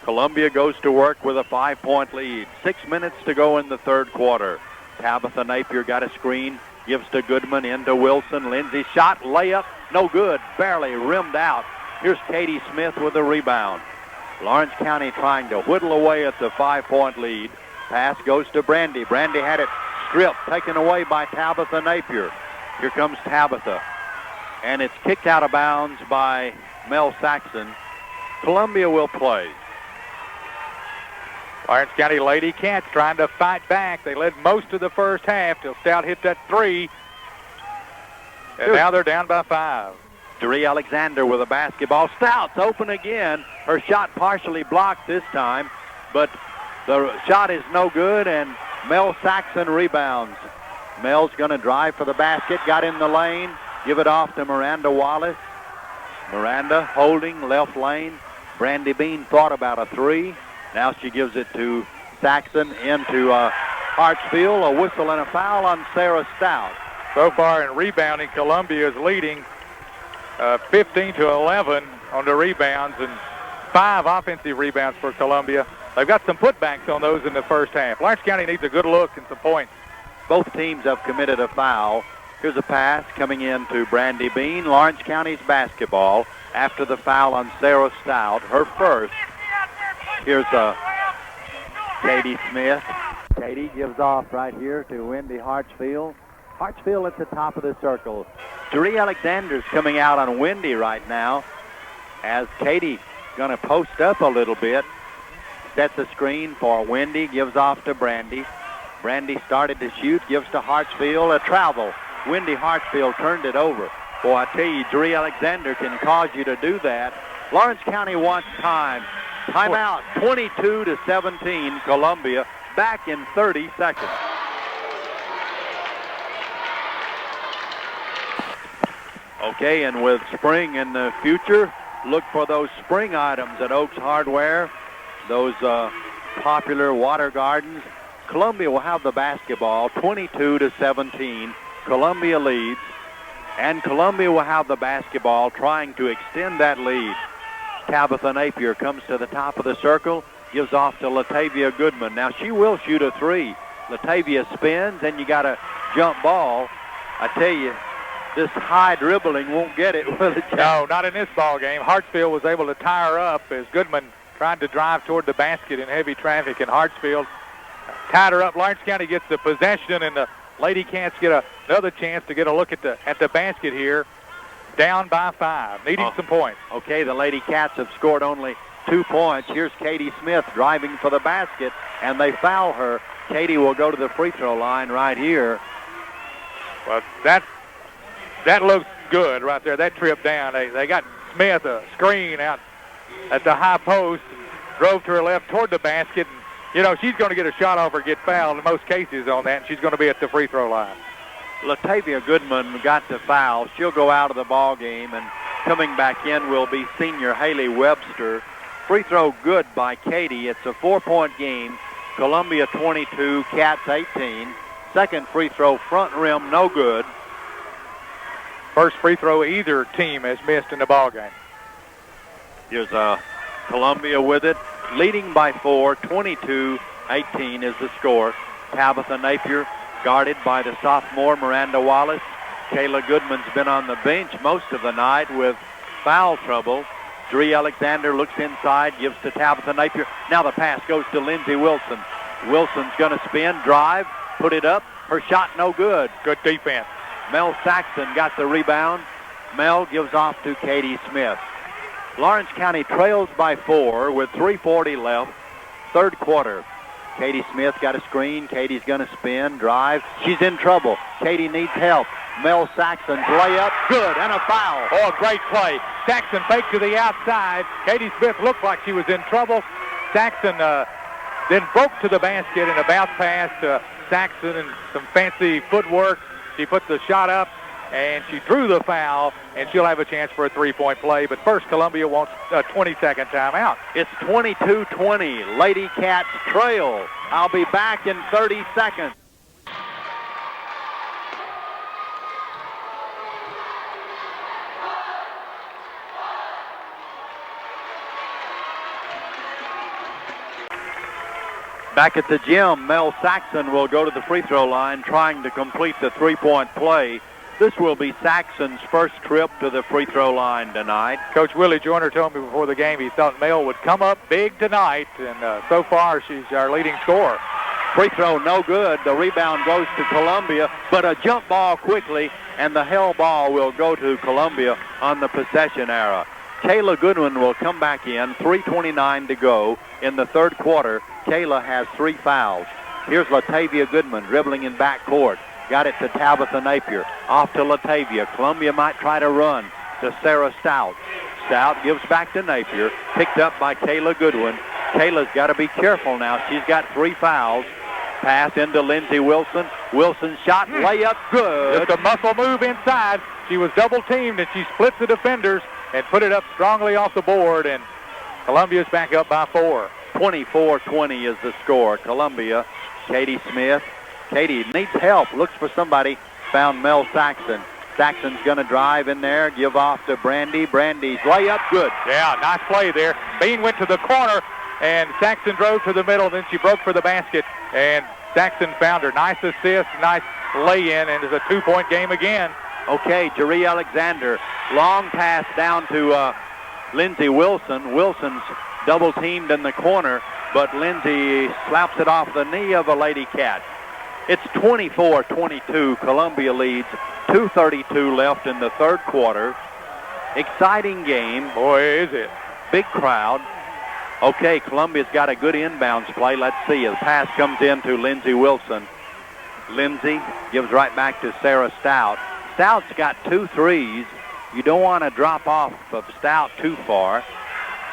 Columbia goes to work with a 5-point lead. 6 minutes to go in the third quarter. Tabitha Napier got a screen, gives to Goodman, into Wilson. Lindsay shot, layup, no good, barely rimmed out. Here's Katie Smith with a rebound. Lawrence County trying to whittle away at the 5-point lead. Pass goes to Brandy. Brandy had it stripped, taken away by Tabitha Napier. Here comes Tabitha. And it's kicked out of bounds by Mel Saxon. Columbia will play. Lawrence County Lady Cats trying to fight back. They led most of the first half till Stout hit that 3. And now they're down by 5. Jeree Alexander with a basketball. Stout's open again. Her shot partially blocked this time, but the shot is no good, and Mel Saxon rebounds. Mel's going to drive for the basket, got in the lane, give it off to Miranda Wallace. Miranda holding left lane. Brandy Bean thought about a 3. Now she gives it to Saxon into Hartsfield. A whistle and a foul on Sarah Stout. So far in rebounding, Columbia is leading 15-11 on the rebounds, and 5 offensive rebounds for Columbia. They've got some putbacks on those in the first half. Lawrence County needs a good look and some points. Both teams have committed a foul. Here's a pass coming in to Brandy Bean. Lawrence County's basketball after the foul on Sarah Stout, her first. Here's Katie Smith. Katie gives off right here to Wendy Hartsfield. Hartsfield at the top of the circle. Jeree Alexander's coming out on Wendy right now as Katie going to post up a little bit. Sets a screen for Wendy, gives off to Brandy. Brandy started to shoot, gives to Hartsfield, a travel. Wendy Hartsfield turned it over. Boy, I tell you, Jeree Alexander can cause you to do that. Lawrence County wants time. Timeout, 22-17, Columbia, back in 30 seconds. Okay, and with spring in the future, look for those spring items at Oaks Hardware, those popular water gardens. Columbia will have the basketball, 22-17. Columbia leads, and Columbia will have the basketball trying to extend that lead. Tabitha Napier comes to the top of the circle, gives off to Latavia Goodman. Now she will shoot a 3. Latavia spins, and you got a jump ball. I tell you, this high dribbling won't get it, will it, Jack? No, not in this ball game. Hartsfield was able to tie her up as Goodman tried to drive toward the basket in heavy traffic, and Hartsfield tied her up. Lawrence County gets the possession, and the Lady Cats get another chance to get a look at the basket here. Down by 5, needing some points. Okay, the Lady Cats have scored only 2 points. Here's Katie Smith driving for the basket, and they foul her. Katie will go to the free throw line right here. Well, that looks good right there, that trip down. They got Smith a screen out at the high post, drove to her left toward the basket. And, you know, she's going to get a shot off or get fouled in most cases on that, and she's going to be at the free throw line. Latavia Goodman got the foul. She'll go out of the ball game, and coming back in will be senior Haley Webster. Free throw good by Katie. It's a 4-point game. Columbia 22, Cats 18. Second free throw front rim, no good. First free throw either team has missed in the ball game. Here's Columbia with it, leading by 4. 22-18 is the score. Tabitha Napier guarded by the sophomore Miranda Wallace. Kayla Goodman's been on the bench most of the night with foul trouble. Dree Alexander looks inside, gives to Tabitha Napier. Now the pass goes to Lindsey Wilson. Wilson's going to spin, drive, put it up. Her shot no good. Good defense. Mel Saxon got the rebound. Mel gives off to Katie Smith. Lawrence County trails by 4 with 3:40 left. Third quarter. Katie Smith got a screen. Katie's going to spin, drive. She's in trouble. Katie needs help. Mel Saxon's layup, good, and a foul. Oh, a great play. Saxon faked to the outside. Katie Smith looked like she was in trouble. Saxon then broke to the basket in a bounce pass to Saxon and some fancy footwork. She put the shot up, and she drew the foul, and she'll have a chance for a 3-point play. But first, Columbia wants a 20-second timeout. It's 22-20. Lady Cats trail. I'll be back in 30 seconds. Back at the gym, Mel Saxon will go to the free throw line trying to complete the 3-point play. This will be Saxon's first trip to the free throw line tonight. Coach Willie Joyner told me before the game he thought Mel would come up big tonight, and so far she's our leading scorer. Free throw no good. The rebound goes to Columbia, but a jump ball quickly, and the hell ball will go to Columbia on the possession arrow. Kayla Goodwin will come back in, 3:29 to go in the third quarter. Kayla has 3 fouls. Here's Latavia Goodman dribbling in backcourt. Got it to Tabitha Napier. Off to Latavia. Columbia might try to run to Sarah Stout. Stout gives back to Napier. Picked up by Kayla Goodwin. Kayla's got to be careful now. She's got 3 fouls. Pass into Lindsey Wilson. Wilson's shot, layup, good. Just a muscle move inside. She was double-teamed, and she split the defenders and put it up strongly off the board, and Columbia's back up by 4. 24-20 is the score. Columbia, Katie Smith. Katie needs help, looks for somebody, found Mel Saxon. Saxon's going to drive in there, give off to Brandy. Brandy's layup, good. Yeah, nice play there. Bean went to the corner, and Saxon drove to the middle, then she broke for the basket, and Saxon found her. Nice assist, nice lay-in, and it's a 2-point game again. Okay, Jeree Alexander, long pass down to Lindsey Wilson. Wilson's double-teamed in the corner, but Lindsey slaps it off the knee of a Lady Cat. It's 24-22. Columbia leads. 2:32 left in the third quarter. Exciting game. Boy, is it. Big crowd. Okay, Columbia's got a good inbounds play. Let's see. The pass comes in to Lindsey Wilson. Lindsey gives right back to Sarah Stout. Stout's got 2 threes. You don't want to drop off of Stout too far.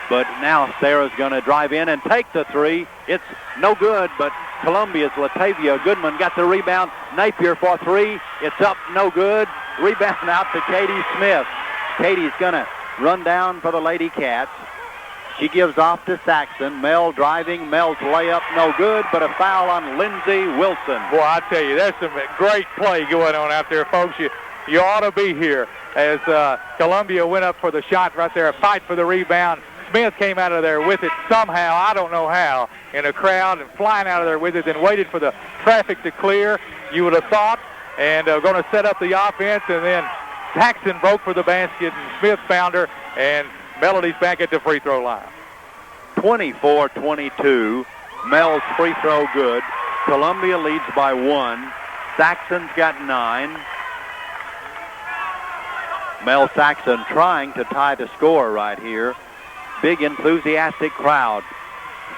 But now Sarah's going to drive in and take the 3. It's no good, but Columbia's Latavia Goodman got the rebound. Napier for 3. It's up, no good. Rebound out to Katie Smith. Katie's going to run down for the Lady Cats. She gives off to Saxon. Mel driving. Mel's layup, no good, but a foul on Lindsey Wilson. Boy, I tell you, there's some great play going on out there, folks. You ought to be here as Columbia went up for the shot right there, a fight for the rebound. Smith came out of there with it somehow, I don't know how, in a crowd and flying out of there with it, then waited for the traffic to clear, you would have thought, and going to set up the offense, and then Saxon broke for the basket, and Smith found her, and Melody's back at the free throw line. 24-22. Mel's free throw good. Columbia leads by 1. Saxon's got 9. Mel Saxon trying to tie the score right here. Big enthusiastic crowd.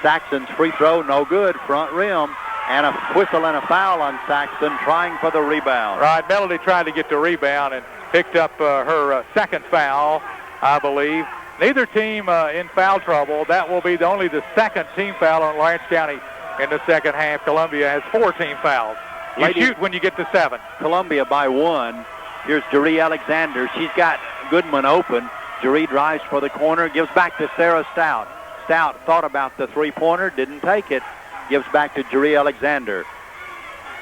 Saxon's free throw no good, front rim, and a whistle and a foul on Saxon trying for the rebound. Right, Melody tried to get the rebound and picked up her second foul, I believe. Neither team in foul trouble. That will be only the second team foul on Lawrence County in the second half. Columbia has 4 team fouls. You shoot when you get to 7. Columbia by 1. Here's Jeree Alexander. She's got Goodman open. Jeree drives for the corner, gives back to Sarah Stout. Stout thought about the three-pointer, didn't take it. Gives back to Jeree Alexander.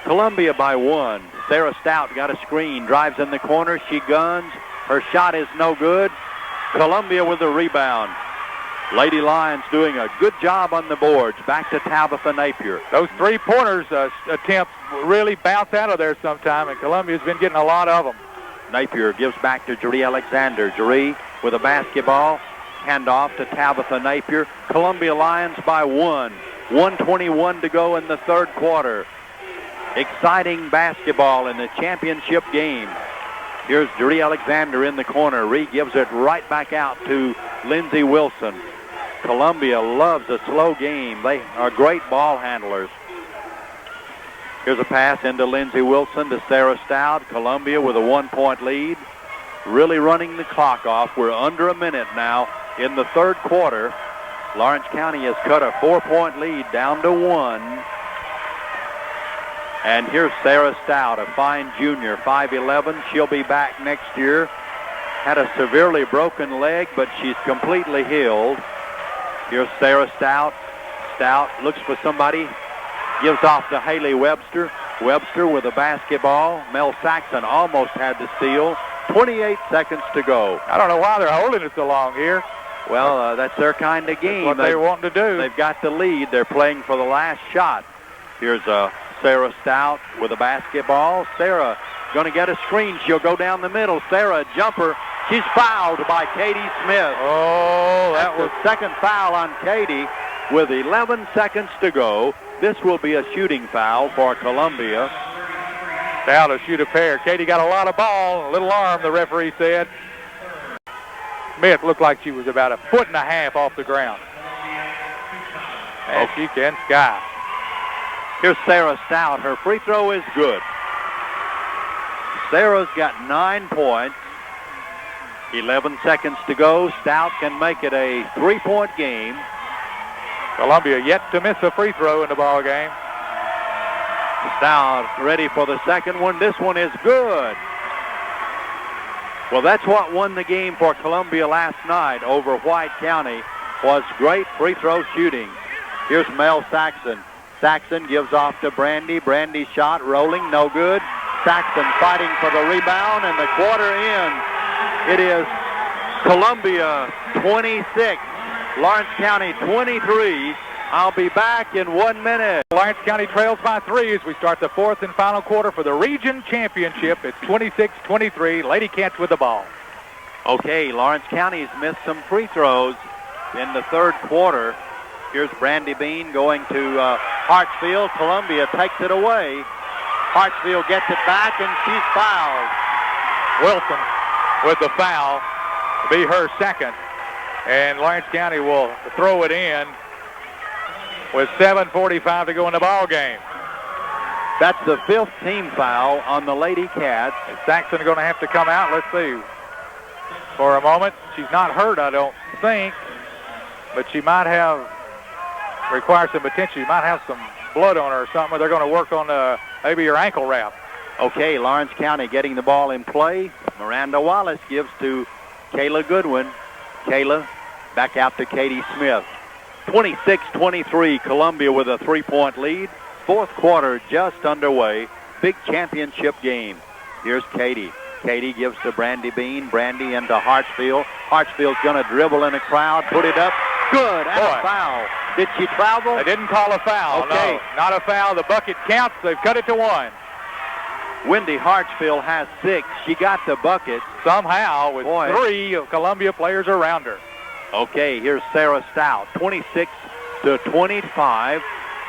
Columbia by 1. Sarah Stout got a screen, drives in the corner. She guns. Her shot is no good. Columbia with the rebound. Lady Lions doing a good job on the boards. Back to Tabitha Napier. Those three-pointers attempts really bounce out of there sometime, and Columbia's been getting a lot of them. Napier gives back to Jeree Alexander. Jeree with a basketball. Handoff to Tabitha Napier. Columbia Lions by 1. 1:21 to go in the third quarter. Exciting basketball in the championship game. Here's Jeree Alexander in the corner. Ree gives it right back out to Lindsey Wilson. Columbia loves a slow game. They are great ball handlers. Here's a pass into Lindsey Wilson to Sarah Stout. Columbia with a 1-point lead. Really running the clock off. We're under a minute now in the third quarter. Lawrence County has cut a 4-point lead down to 1. And here's Sarah Stout, a fine junior, 5'11". She'll be back next year. Had a severely broken leg, but she's completely healed. Here's Sarah Stout. Stout looks for somebody. Gives off to Haley Webster. Webster with a basketball. Mel Saxon almost had the steal. 28 seconds to go. I don't know why they're holding it so long here. Well, that's their kind of game. That's what they're wanting to do. They've got the lead. They're playing for the last shot. Here's Sarah Stout with a basketball. Sarah going to get a screen. She'll go down the middle. Sarah, jumper. She's fouled by Katie Smith. Oh, that was the second foul on Katie with 11 seconds to go. This will be a shooting foul for Columbia. Foul to shoot a pair. Katie got a lot of ball, a little arm, the referee said. Smith looked like she was about 1.5 feet off the ground. And she can sky. Here's Sarah Stout. Her free throw is good. Sarah's got 9 points. 11 seconds to go. Stout can make it a 3-point game. Columbia yet to miss a free throw in the ball game. Stout ready for the second one. This one is good. Well, that's what won the game for Columbia last night over White County, was great free throw shooting. Here's Mel Saxon. Saxon gives off to Brandy. Brandy's shot rolling, no good. Saxon fighting for the rebound, and the quarter ends. It is Columbia 26, Lawrence County 23. I'll be back in 1 minute. Lawrence County trails by 3 as we start the fourth and final quarter for the region championship. It's 26-23. Lady Cats with the ball. Okay, Lawrence County's missed some free throws in the third quarter. Here's Brandy Bean going to Hartsfield. Columbia takes it away. Hartsfield gets it back, and she's fouled. Wilson with the foul, be her second. And Lawrence County will throw it in with 7:45 to go in the ball game. That's the 5th team foul on the Lady Cats. Is Saxon going to have to come out? Let's see. For a moment, she's not hurt, I don't think, but she might have require some attention. She might have some blood on her or something. They're going to work on maybe her ankle wrap. Okay, Lawrence County getting the ball in play. Miranda Wallace gives to Kayla Goodwin. Kayla back out to Katie Smith. 26-23, Columbia with a 3-point lead. Fourth quarter just underway. Big championship game. Here's Katie. Katie gives to Brandy Bean. Brandy into Hartsfield. Hartsfield's going to dribble in a crowd, put it up. Good, and a foul. Did she travel? They didn't call a foul. Okay. No, not a foul. The bucket counts. They've cut it to 1. Wendy Hartsfield has 6. She got the bucket. Somehow with 3 of Columbia players around her. Okay, here's Sarah Stout, 26-25.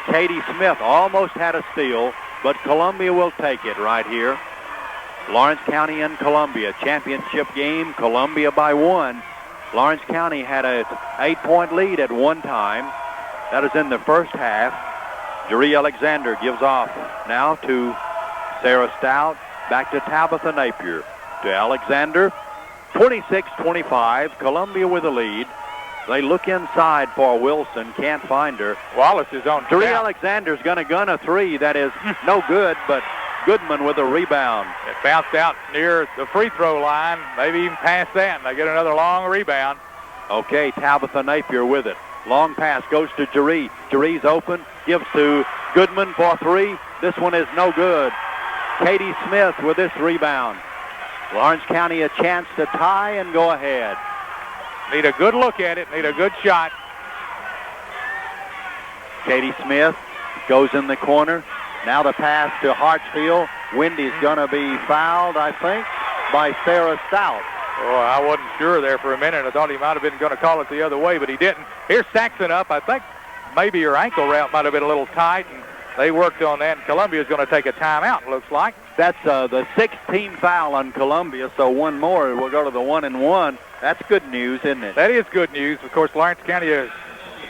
Katie Smith almost had a steal, but Columbia will take it right here. Lawrence County and Columbia, championship game, Columbia by 1. Lawrence County had a 8-point lead at one time. That is in the first half. Jeree Alexander gives off now to Sarah Stout, back to Tabitha Napier. To Alexander, 26-25, Columbia with the lead. They look inside for Wilson, can't find her. Wallace is on Jeree Alexander's going to gun a 3. That is no good, but Goodman with a rebound. It bounced out near the free throw line, maybe even past that, and they get another long rebound. Okay, Tabitha Napier with it. Long pass goes to Jeree. Jeree's open, gives to Goodman for 3. This one is no good. Katie Smith with this rebound. Lawrence County a chance to tie and go ahead. Need a good look at it, need a good shot. Katie Smith goes in the corner. Now the pass to Hartsfield. Wendy's going to be fouled, I think, by Sarah Stout. Oh, I wasn't sure there for a minute. I thought he might have been going to call it the other way, but he didn't. Here's Saxon up. I think maybe her ankle wrap might have been a little tight, and they worked on that, and Columbia's going to take a timeout, it looks like. That's the 6th-team foul on Columbia, so one more. We'll go to the 1-and-1. That's good news, isn't it? That is good news. Of course, Lawrence County has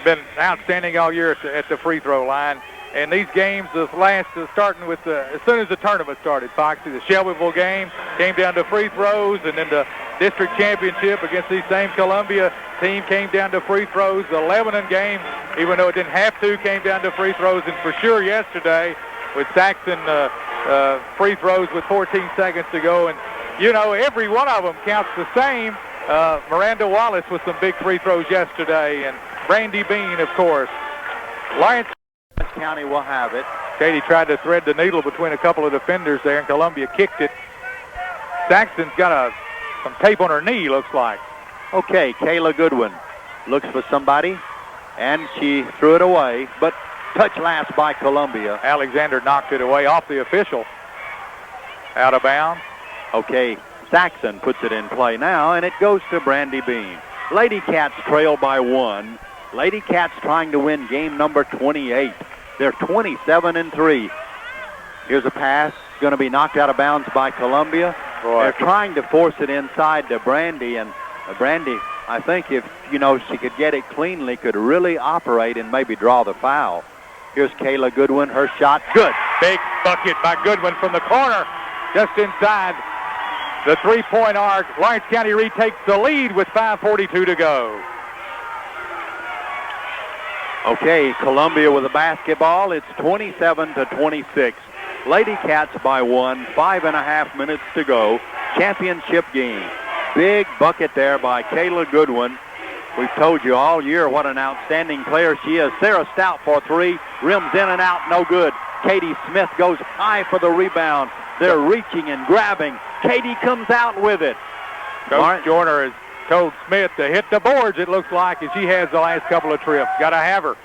been outstanding all year at the free throw line. And these games, starting with as soon as the tournament started, Foxy, the Shelbyville game came down to free throws, and then the district championship against the same Columbia team came down to free throws. The Lebanon game, even though it didn't have to, came down to free throws. And for sure yesterday with Saxon free throws with 14 seconds to go. And, you know, every one of them counts the same. Miranda Wallace with some big free throws yesterday, and Brandy Bean, of course. Lawrence County will have it. Katie tried to thread the needle between a couple of defenders there, and Columbia kicked it. Saxon's got some tape on her knee, looks like. Okay, Kayla Goodwin looks for somebody, and she threw it away, but touch last by Columbia. Alexander knocked it away off the official. Out of bounds. Okay, Saxon puts it in play now, and it goes to Brandy Bean. Lady Cats trail by 1. Lady Cats trying to win game number 28. They're 27-3. Here's a pass. Going to be knocked out of bounds by Columbia. They're trying to force it inside to Brandy, and Brandy, I think if, she could get it cleanly, could really operate and maybe draw the foul. Here's Kayla Goodwin. Her shot, good. Big bucket by Goodwin from the corner, just inside the three-point arc. Lawrence County retakes the lead with 5:42 to go. Okay, Columbia with the basketball. It's 27-26. Lady Cats by 1, 5.5 minutes to go. Championship game. Big bucket there by Kayla Goodwin. We've told you all year what an outstanding player she is. Sarah Stout for 3. Rims in and out, no good. Katie Smith goes high for the rebound. They're reaching and grabbing. Katie comes out with it. Coach Joyner has told Smith to hit the boards, it looks like, and she has the last couple of trips. Got to have her.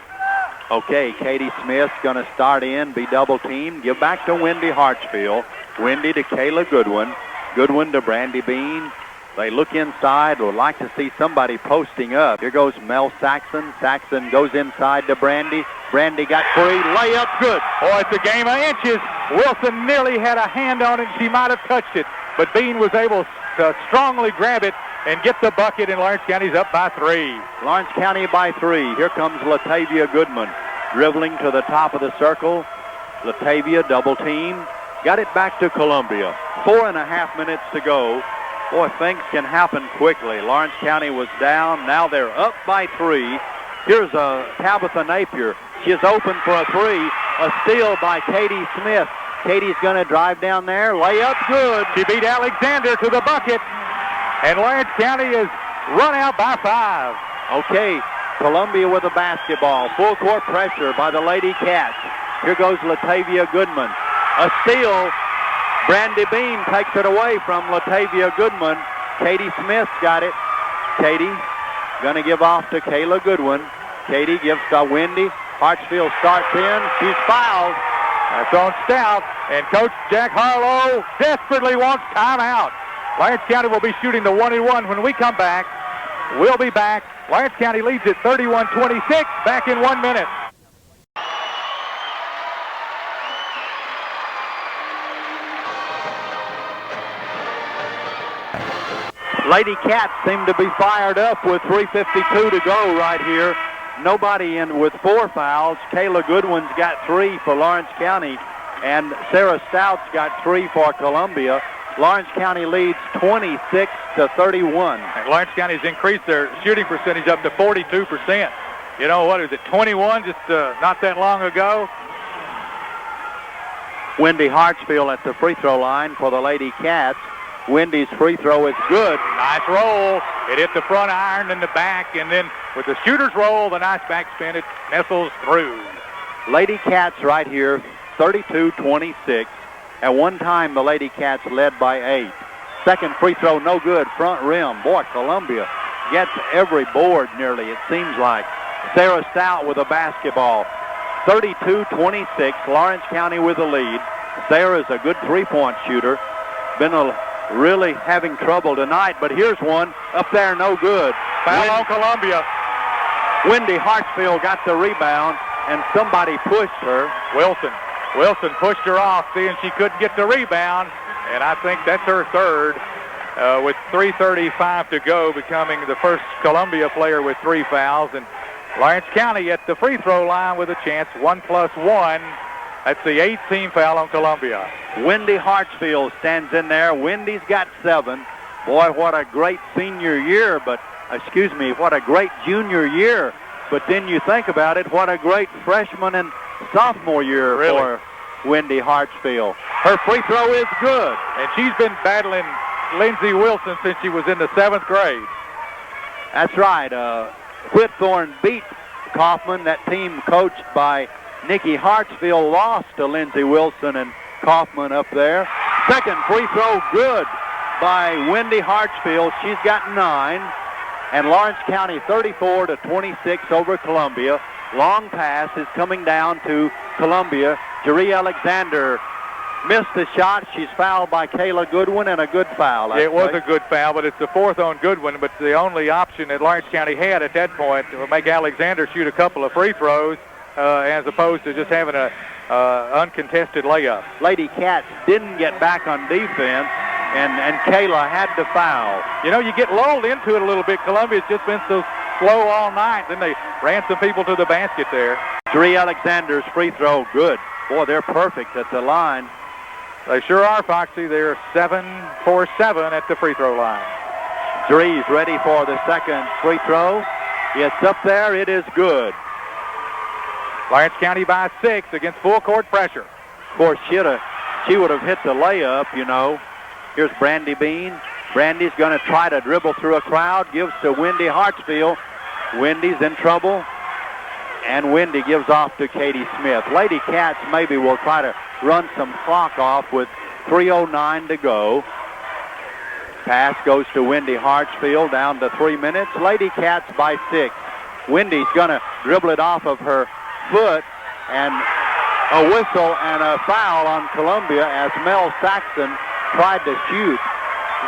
Okay, Katie Smith's going to start in, be double-teamed. Give back to Wendy Hartsfield. Wendy to Kayla Goodwin. Goodwin to Brandy Bean. They look inside. Would like to see somebody posting up. Here goes Mel Saxon. Saxon goes inside to Brandy. Brandy got free. Layup, good. Oh, it's a game of inches. Wilson nearly had a hand on it. She might have touched it, but Bean was able to strongly grab it and get the bucket, and Lawrence County's up by 3. Lawrence County by 3. Here comes Latavia Goodman. Dribbling to the top of the circle. Latavia double team. Got it back to Columbia. 4.5 minutes to go. Boy, things can happen quickly. Lawrence County was down. Now they're up by 3. Here's Tabitha Napier. She's open for a 3. A steal by Katie Smith. Katie's going to drive down there. Layup, good. She beat Alexander to the bucket. And Lawrence County is run out by 5. Okay, Columbia with the basketball. Full court pressure by the Lady Cats. Here goes Latavia Goodman. A steal. Brandy Bean takes it away from Latavia Goodman. Katie Smith's got it. Katie going to give off to Kayla Goodwin. Katie gives to Wendy. Hartsfield starts in. She's fouled. That's on Stout, and Coach Jack Harlow desperately wants timeout. Lawrence County will be shooting the 1-and-1 when we come back. We'll be back. Lawrence County leads at 31-26, back in 1 minute. Lady Cats seem to be fired up with 3:52 to go right here. Nobody in with 4 fouls. Kayla Goodwin's got 3 for Lawrence County, and Sarah Stout's got 3 for Columbia. Lawrence County leads 26-31. And Lawrence County's increased their shooting percentage up to 42%. You know, what is it, 21 just not that long ago? Wendy Hartsfield at the free throw line for the Lady Cats. Wendy's free throw is good. Nice roll. It hit the front iron and the back, and then with the shooter's roll, the nice backspin, it nestles through. Lady Cats right here, 32-26. At one time, the Lady Cats led by 8. Second free throw, no good. Front rim. Boy, Columbia gets every board nearly, it seems like. Sarah Stout with a basketball. 32-26, Lawrence County with the lead. Sarah's a good three-point shooter. Been really having trouble tonight, but here's one up there, no good. Foul on Columbia. Wendy Hartsfield got the rebound, and somebody pushed her. Wilson pushed her off, seeing she couldn't get the rebound, and I think that's her third, with 3:35 to go, becoming the first Columbia player with 3 fouls. And Lawrence County at the free throw line with a chance, 1+1. That's the 8th team foul on Columbia. Wendy Hartsfield stands in there. Wendy's got 7. Boy, what a great senior year, what a great junior year. But then you think about it, what a great freshman and sophomore year for Wendy Hartsfield. Her free throw is good. And she's been battling Lindsey Wilson since she was in the 7th grade. That's right. Whitthorne beat Kaufman. That team coached by Nikki Hartsfield lost to Lindsey Wilson and Kaufman up there. Second free throw good by Wendy Hartsfield. She's got 9. And Lawrence County 34-26 over Columbia. Long pass is coming down to Columbia. Jeree Alexander missed the shot. She's fouled by Kayla Goodwin, and a good foul. It was a good foul, but it's the 4th on Goodwin. But the only option that Lawrence County had at that point to make Alexander shoot a couple of free throws, as opposed to just having a uncontested layup. Lady Cats didn't get back on defense, and Kayla had to foul. You know, you get lulled into it a little bit. Columbia's just been so slow all night. Then they ran some people to the basket there. Jeree Alexander's free throw, good. Boy, they're perfect at the line. They sure are, Foxy. They're 7 for 7 at the free throw line. Jeree's ready for the second free throw. It's up there. It is good. Lawrence County by 6 against full court pressure. Of course, she would have hit the layup, you know. Here's Brandy Bean. Brandy's going to try to dribble through a crowd. Gives to Wendy Hartsfield. Wendy's in trouble. And Wendy gives off to Katie Smith. Lady Cats maybe will try to run some clock off with 3:09 to go. Pass goes to Wendy Hartsfield down to 3 minutes. Lady Cats by 6. Wendy's going to dribble it off of her foot, and a whistle and a foul on Columbia as Mel Saxon tried to shoot.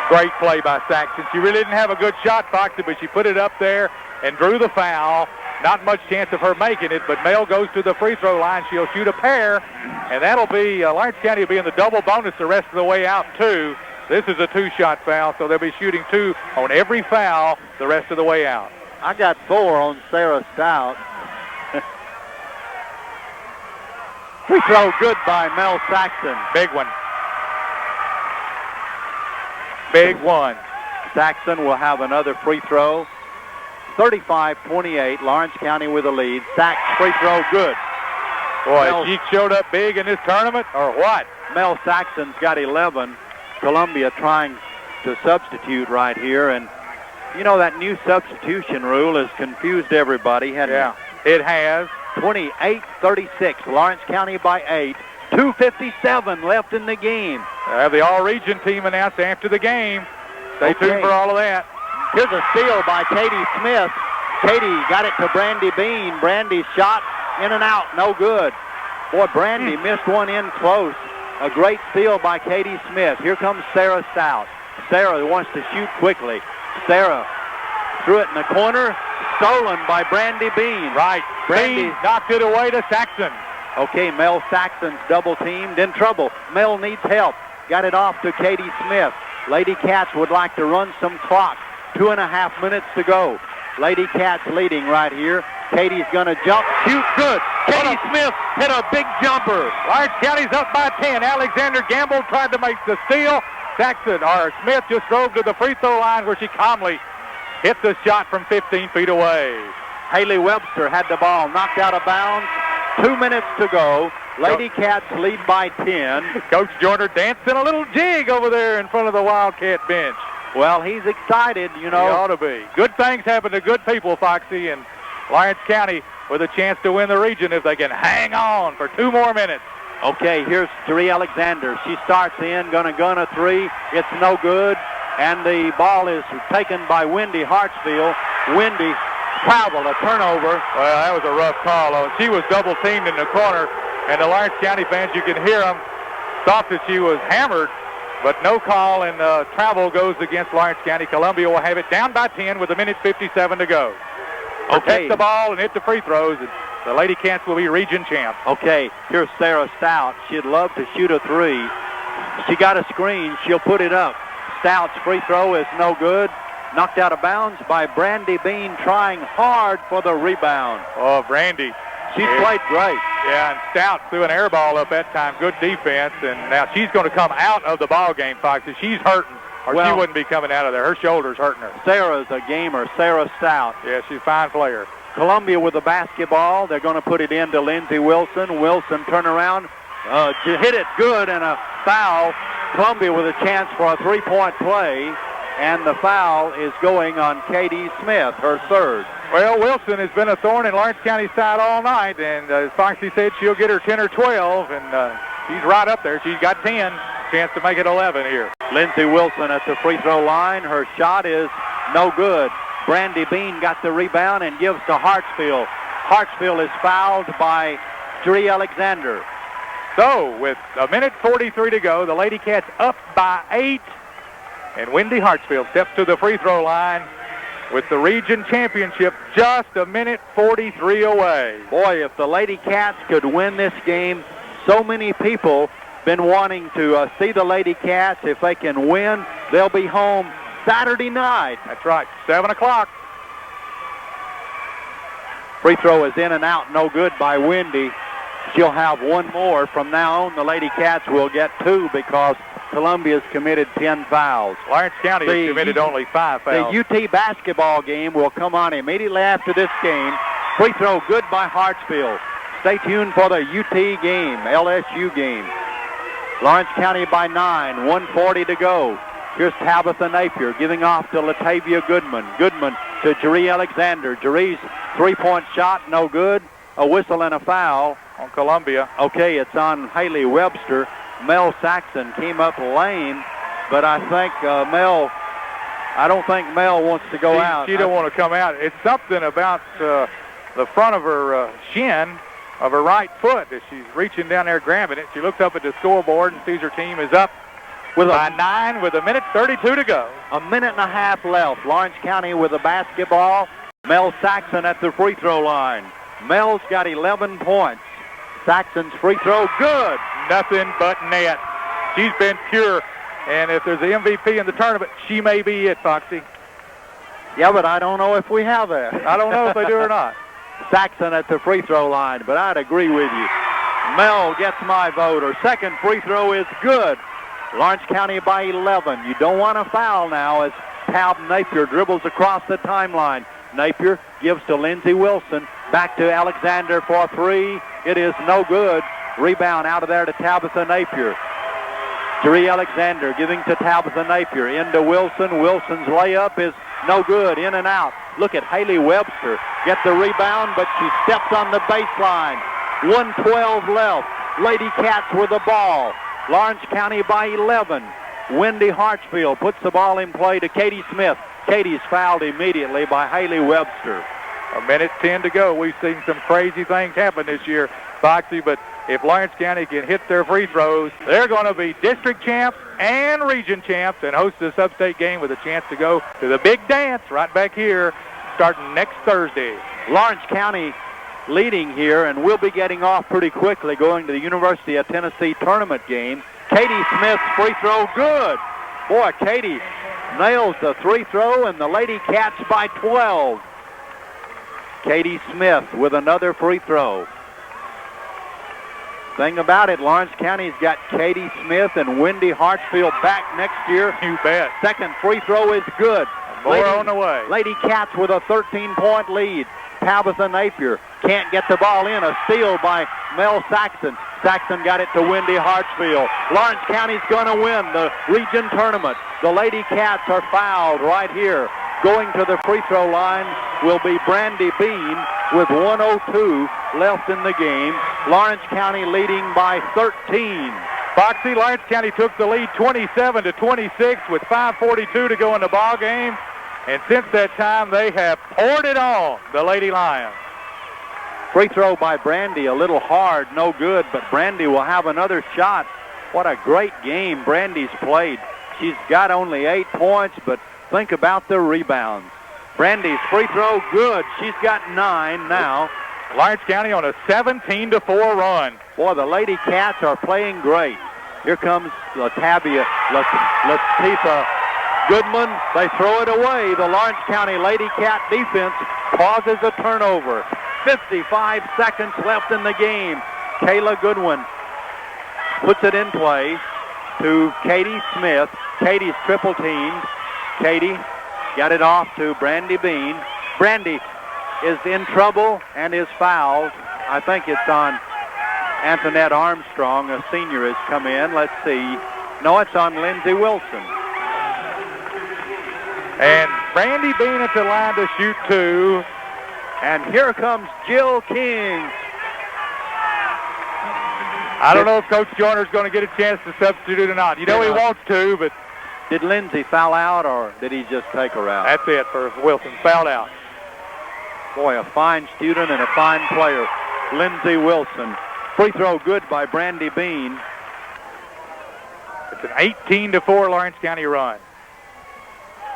Great play by Saxon. She really didn't have a good shot, Foxy, but she put it up there and drew the foul. Not much chance of her making it, but Mel goes to the free throw line. She'll shoot a pair, and that'll be, Lawrence County will be in the double bonus the rest of the way out, too. This is a 2-shot foul, so they'll be shooting 2 on every foul the rest of the way out. I got 4 on Sarah Stout. Free throw good by Mel Saxon. Big one. Big one. Saxon will have another free throw. 35-28, Lawrence County with the lead. Sax free throw good. Boy, she showed up big in this tournament, or what? Mel Saxon's got 11. Columbia trying to substitute right here, and you know that new substitution rule has confused everybody, hasn't it? It has. 28-36, Lawrence County by 8. 2:57 left in the game. The all-region team announced after the game. Stay tuned for all of that. Here's a steal by Katie Smith. Katie got it to Brandy Bean. Brandy's shot in and out, no good. Boy, Brandy missed one in close. A great steal by Katie Smith. Here comes Sarah Stout. Sarah wants to shoot quickly. Sarah threw it in the corner. Stolen by Brandy Bean. Right. Brandy Bean knocked it away to Saxon. Okay, Mel Saxon's double teamed, in trouble. Mel needs help. Got it off to Katie Smith. Lady Cats would like to run some clock. 2.5 minutes to go. Lady Cats leading right here. Katie's going to jump, shoot, good. Katie Smith hit a big jumper. Lawrence County's up by 10. Alexander Gamble tried to make the steal. Saxon, or Smith, just drove to the free throw line where she calmly hit the shot from 15 feet away. Haley Webster had the ball knocked out of bounds. 2 minutes to go. Lady Cats lead by 10. Coach Joyner dancing a little jig over there in front of the Wildcat bench. Well, he's excited, you know. He ought to be. Good things happen to good people, Foxy, and Lawrence County with a chance to win the region if they can hang on for 2 more minutes. Okay, here's Jeree Alexander. She starts in, gonna gun a three. It's no good, and the ball is taken by Wendy Hartsfield. Wendy traveled, a turnover. Well, that was a rough call. She was double teamed in the corner, and the Lawrence County fans, you can hear them, thought that she was hammered, but no call, and travel goes against Lawrence County. Columbia will have it down by 10 with 1:57 to go. Okay. Protect the ball and hit the free throws, and the Lady Cats will be region champs. Okay, here's Sarah Stout. She'd love to shoot a three. She got a screen. She'll put it up. Stout's free throw is no good. Knocked out of bounds by Brandy Bean, trying hard for the rebound. Oh, Brandy. She played great. Yeah, and Stout threw an air ball up that time. Good defense, and now she's going to come out of the ball game, Foxy. She's hurting, or she wouldn't be coming out of there. Her shoulder's hurting her. Sarah's a gamer, Sarah Stout. Yeah, she's a fine player. Columbia with the basketball. They're going to put it into Lindsey Wilson. Wilson turn around, hit it good, and a foul. Columbia with a chance for a three-point play, and the foul is going on Katie Smith, her third. Well, Wilson has been a thorn in Lawrence County's side all night, and as Foxy said, she'll get her 10 or 12, and she's right up there. She's got 10, chance to make it 11 here. Lindsey Wilson at the free throw line. Her shot is no good. Brandy Bean got the rebound and gives to Hartsfield. Hartsfield is fouled by Jeree Alexander. So, with 1:43 to go, the Lady Cats up by 8, and Wendy Hartsfield steps to the free throw line with the region championship just 1:43 away. Boy, if the Lady Cats could win this game, so many people been wanting to see the Lady Cats. If they can win, they'll be home Saturday night. That's right, 7 o'clock. Free throw is in and out, no good by Wendy. She'll have one more. From now on, the Lady Cats will get 2 because Columbia's committed 10 fouls. Lawrence County has committed only 5 fouls. The UT basketball game will come on immediately after this game. Free throw good by Hartsfield. Stay tuned for the UT game, LSU game. Lawrence County by 9, 1:40 to go. Here's Tabitha Napier giving off to Latavia Goodman. Goodman to Jeree Alexander. Jeree's three-point shot, no good. A whistle and a foul. On Columbia. Okay, it's on Haley Webster. Mel Saxon came up lame, but I think I don't think Mel wants to go out. She don't want to come out. It's something about the front of her shin of her right foot as she's reaching down there grabbing it. She looks up at the scoreboard and sees her team is up by 9 with 1:32 to go. A minute and a half left. Lawrence County with the basketball. Mel Saxon at the free throw line. Mel's got 11 points. Saxon's free throw, good. Nothing but net. She's been pure, and if there's the MVP in the tournament, she may be it, Foxy. Yeah, but I don't know if we have that. I don't know if they do or not. Saxon at the free throw line, but I'd agree with you. Mel gets my vote. Her second free throw is good. Lawrence County by 11. You don't want to foul now as Tab Napier dribbles across the timeline. Napier gives to Lindsey Wilson. Back to Alexander for 3. It is no good. Rebound out of there to Tabitha Napier. Jeree Alexander giving to Tabitha Napier. Into Wilson. Wilson's layup is no good. In and out. Look at Haley Webster. Get the rebound, but she steps on the baseline. 1:12 left. Lady Cats with the ball. Lawrence County by 11. Wendy Hartsfield puts the ball in play to Katie Smith. Katie's fouled immediately by Haley Webster. A minute 10 to go. We've seen some crazy things happen this year, Foxy, but if Lawrence County can hit their free throws, they're going to be district champs and region champs and host the sub-state game with a chance to go to the big dance right back here starting next Thursday. Lawrence County leading here, and we'll be getting off pretty quickly going to the University of Tennessee tournament game. Katie Smith's free throw, good. Boy, Katie nails the free throw, and the Lady Cats by 12. Katie Smith with another free throw. Thing about it, Lawrence County's got Katie Smith and Wendy Hartsfield back next year. You bet. Second free throw is good. More on the way. Lady Cats with a 13-point lead. Tabitha Napier can't get the ball in. A steal by Mel Saxon. Saxon got it to Wendy Hartsfield. Lawrence County's going to win the region tournament. The Lady Cats are fouled right here. Going to the free throw line will be Brandy Bean with 1:02 left in the game. Lawrence County leading by 13. Foxy, Lawrence County took the lead 27-26 with 5:42 to go in the ball game. And since that time, they have poured it on, the Lady Lions. Free throw by Brandy, a little hard, no good, but Brandy will have another shot. What a great game Brandy's played. She's got only 8 points, but think about the rebounds. Brandy's free throw, good. She's got 9 now. Lawrence County on a 17-4 run. Boy, the Lady Cats are playing great. Here comes Latifa Goodman. They throw it away. The Lawrence County Lady Cat defense causes a turnover. 55 seconds left in the game. Kayla Goodwin puts it in play to Katie Smith. Katie's triple teamed. Katie got it off to Brandy Bean. Brandy is in trouble and is fouled. I think it's on Antoinette Armstrong. A senior has come in. Let's see. No, it's on Lindsay Wilson. And Brandy Bean at the line to shoot 2. And here comes Jill King. I don't know if Coach Joyner's going to get a chance to substitute or not. You know he wants to, but... Did Lindsay foul out, or did he just take her out? That's it for Wilson. Fouled out. Boy, a fine student and a fine player. Lindsay Wilson. Free throw good by Brandy Bean. It's an 18-4 Lawrence County run.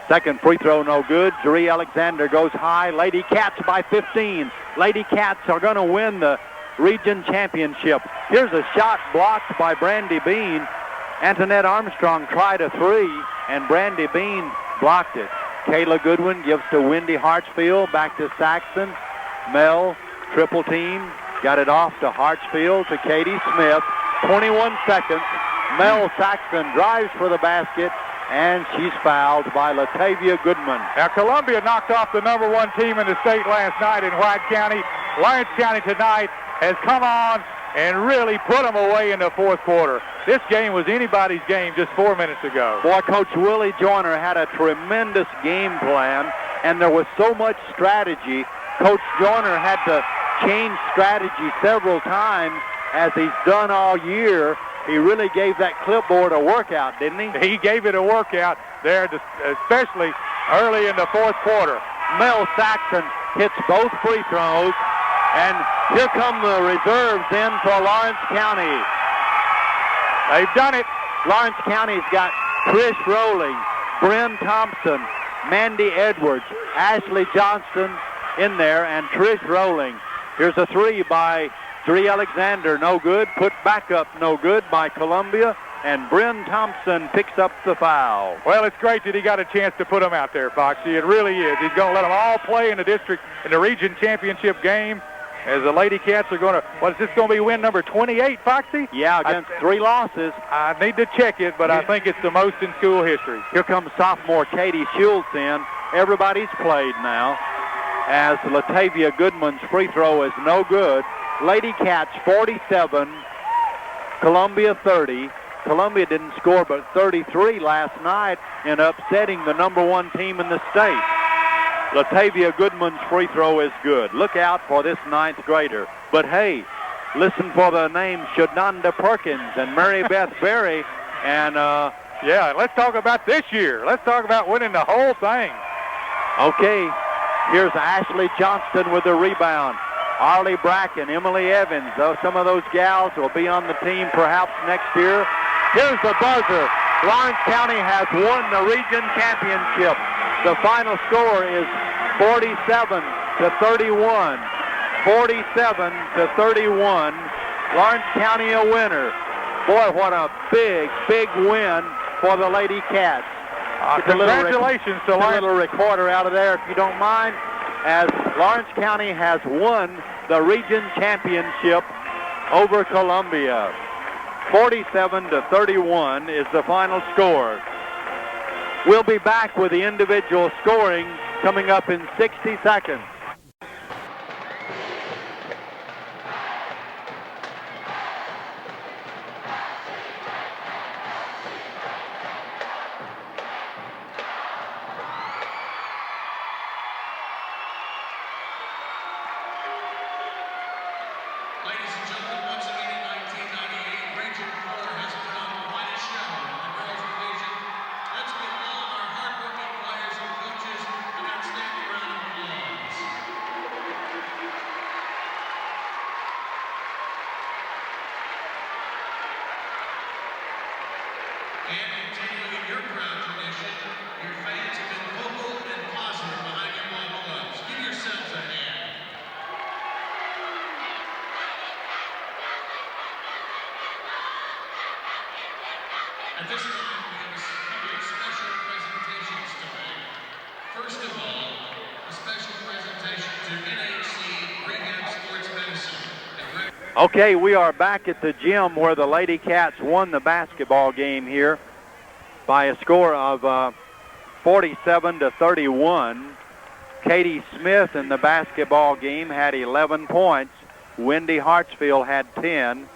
Second free throw no good. Jeree Alexander goes high. Lady Cats by 15. Lady Cats are going to win the region championship. Here's a shot blocked by Brandy Bean. Antoinette Armstrong tried a 3, and Brandy Bean blocked it. Kayla Goodwin gives to Wendy Hartsfield. Back to Saxon. Mel, triple team. Got it off to Hartsfield to Katie Smith. 21 seconds. Mel Saxon drives for the basket, and she's fouled by Latavia Goodman. Now, Columbia knocked off the number 1 team in the state last night in White County. Lawrence County tonight has come on and really put them away in the fourth quarter. This game was anybody's game just 4 minutes ago. Boy, Coach Willie Joyner had a tremendous game plan, and there was so much strategy. Coach Joyner had to change strategy several times, as he's done all year. He really gave that clipboard a workout, didn't he? He gave it a workout there, especially early in the fourth quarter. Mel Saxon hits both free throws, and here come the reserves in for Lawrence County. They've done it. Lawrence County's got Trish Rowling, Bryn Thompson, Mandy Edwards, Ashley Johnston in there, and Trish Rowling. Here's a 3 by Jeree Alexander, no good. Put back up, no good by Columbia. And Bryn Thompson picks up the foul. Well, it's great that he got a chance to put them out there, Foxy. It really is. He's going to let them all play in the region championship game. As the Lady Cats are going to, what is this going to be, win number 28, Foxy? Yeah, against 3 losses. I need to check it, but I think it's the most in school history. Here comes sophomore Katie Schultz in. Everybody's played now, as Latavia Goodman's free throw is no good. Lady Cats 47, Columbia 30. Columbia didn't score but 33 last night in upsetting the number 1 team in the state. Latavia Goodman's free throw is good. Look out for this 9th grader. But hey, listen for the names Shadonda Perkins and Mary Beth Berry. And yeah, let's talk about this year. Let's talk about winning the whole thing. Okay, Here's Ashley Johnston with the rebound. Arlie Bracken, Emily Evans, some of those gals will be on the team perhaps next year. Here's the buzzer. Lawrence County has won the region championship. The final score is 47-31. 47-31. Lawrence County a winner. Boy, what a big, big win for the Lady Cats. Congratulations to Lawrence. A little recorder out of there, if you don't mind, as Lawrence County has won the region championship over Columbia. 47-31 is the final score. We'll be back with the individual scoring coming up in 60 seconds. At this time, we have a couple of special presentations to make. First of all, a special presentation to NHC Rehab Sports Medicine. Okay, we are back at the gym where the Lady Cats won the basketball game here by a score of 47-31. Katie Smith in the basketball game had 11 points. Wendy Hartsfield had 10.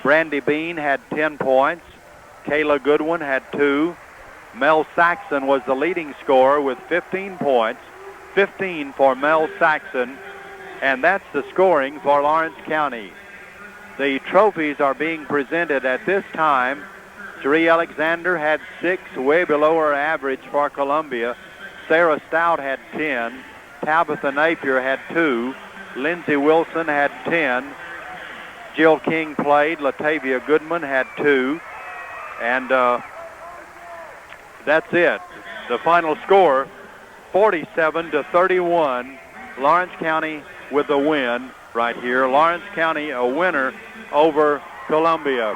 Brandy Bean had 10 points. Kayla Goodwin had 2. Mel Saxon was the leading scorer with 15 points. 15 for Mel Saxon. And that's the scoring for Lawrence County. The trophies are being presented at this time. Cherie Alexander had 6, way below her average for Columbia. Sarah Stout had 10. Tabitha Napier had 2. Lindsay Wilson had 10. Jill King played. Latavia Goodman had 2. And that's it. The final score, 47-31. Lawrence County with the win right here. Lawrence County a winner over Columbia.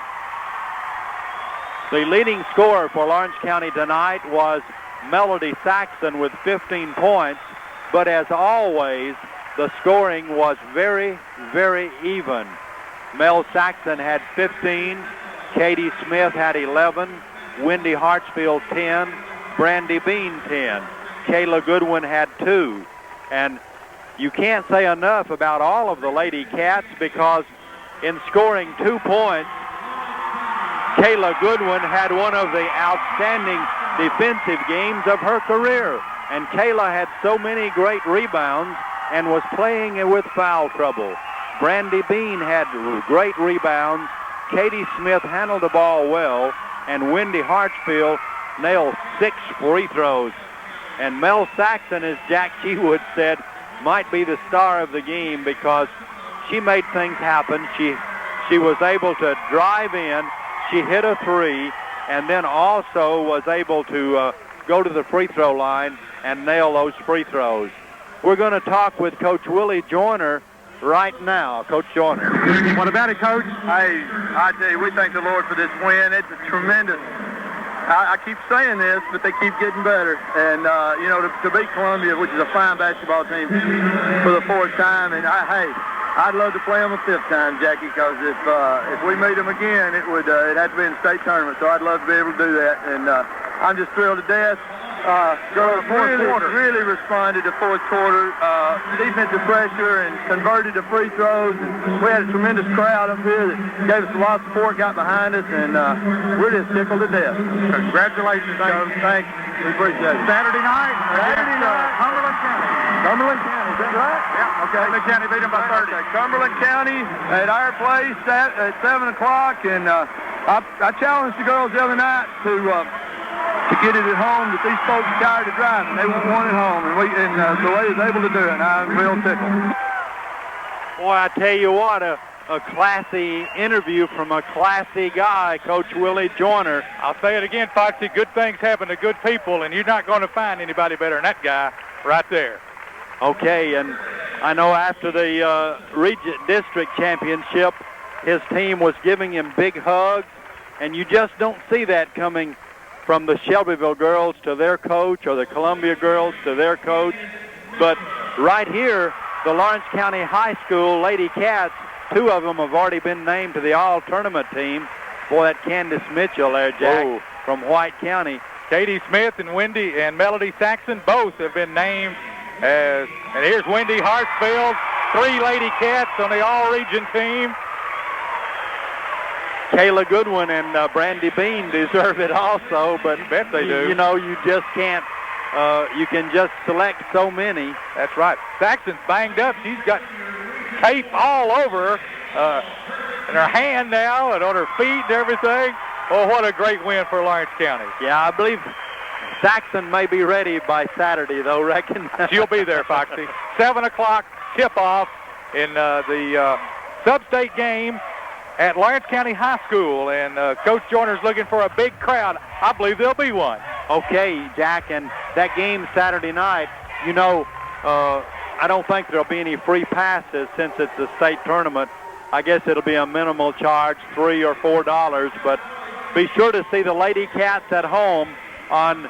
The leading scorer for Lawrence County tonight was Melody Saxon with 15 points. But as always, the scoring was very, very even. Mel Saxon had 15. Katie Smith had 11. Wendy Hartsfield 10. Brandy Bean 10. Kayla Goodwin had 2. And you can't say enough about all of the Lady Cats because in scoring 2 points, Kayla Goodwin had one of the outstanding defensive games of her career. And Kayla had so many great rebounds and was playing with foul trouble. Brandy Bean had great rebounds. Katie Smith handled the ball well, and Wendy Hartsfield nailed 6 free throws. And Mel Saxon, as Jack Cheatwood said, might be the star of the game because she made things happen. She was able to drive in, she hit a 3, and then also was able to go to the free throw line and nail those free throws. We're going to talk with Coach Willie Joyner right now. Coach Joyner. What about it, Coach? Hey, I tell you, we thank the Lord for this win. It's a tremendous. I keep saying this, but they keep getting better. And, to beat Columbia, which is a fine basketball team, for the 4th time. And, I'd love to play them a 5th time, Jackie, because if we meet them again, it'd have to be in the state tournament. So I'd love to be able to do that. And I'm just thrilled to death. Girls really responded to fourth quarter defensive pressure and converted to free throws. And we had a tremendous crowd up here that gave us a lot of support, got behind us, and we're just tickled to death. Congratulations, Coach. Thanks. We appreciate it. Saturday night, Cumberland County. Cumberland County, is that right? Yeah, okay. Cumberland County beat them by 30. Okay. Cumberland County at our place at 7 o'clock, and I challenged the girls the other night to to get it at home that these folks are tired of driving. They want it home, and so they was able to do it, and I'm real tickled. Boy, I tell you what, a classy interview from a classy guy, Coach Willie Joyner. I'll say it again, Foxy, good things happen to good people, and you're not going to find anybody better than that guy right there. Okay, and I know after the district championship, his team was giving him big hugs, and you just don't see that coming from the Shelbyville girls to their coach or the Columbia girls to their coach. But right here, the Lawrence County High School Lady Cats, 2 of them have already been named to the all-tournament team. Boy, that Candace Mitchell there, Jack, from White County. Katie Smith and Wendy and Melody Saxon both have been named as, and here's Wendy Hartsfield, 3 Lady Cats on the all-region team. Kayla Goodwin and Brandy Bean deserve it also, but you bet they do. You know, you just can't, you can just select so many. That's right. Saxon's banged up. She's got tape all over her, in her hand now and on her feet and everything. Oh, what a great win for Lawrence County. Yeah, I believe Saxon may be ready by Saturday, though, reckon. She'll be there, Foxy. 7 o'clock tip-off in the sub-state game at Lawrence County High School, and Coach Joyner's looking for a big crowd. I believe there'll be one. Okay, Jack, and that game Saturday night, you know, I don't think there'll be any free passes since it's a state tournament. I guess it'll be a minimal charge, $3 or $4, but be sure to see the Lady Cats at home on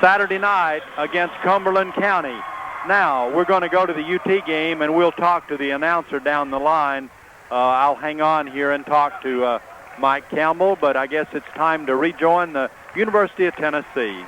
Saturday night against Cumberland County. Now, we're going to go to the UT game, and we'll talk to the announcer down the line. I'll hang on here and talk to Mike Campbell, but I guess it's time to rejoin the University of Tennessee.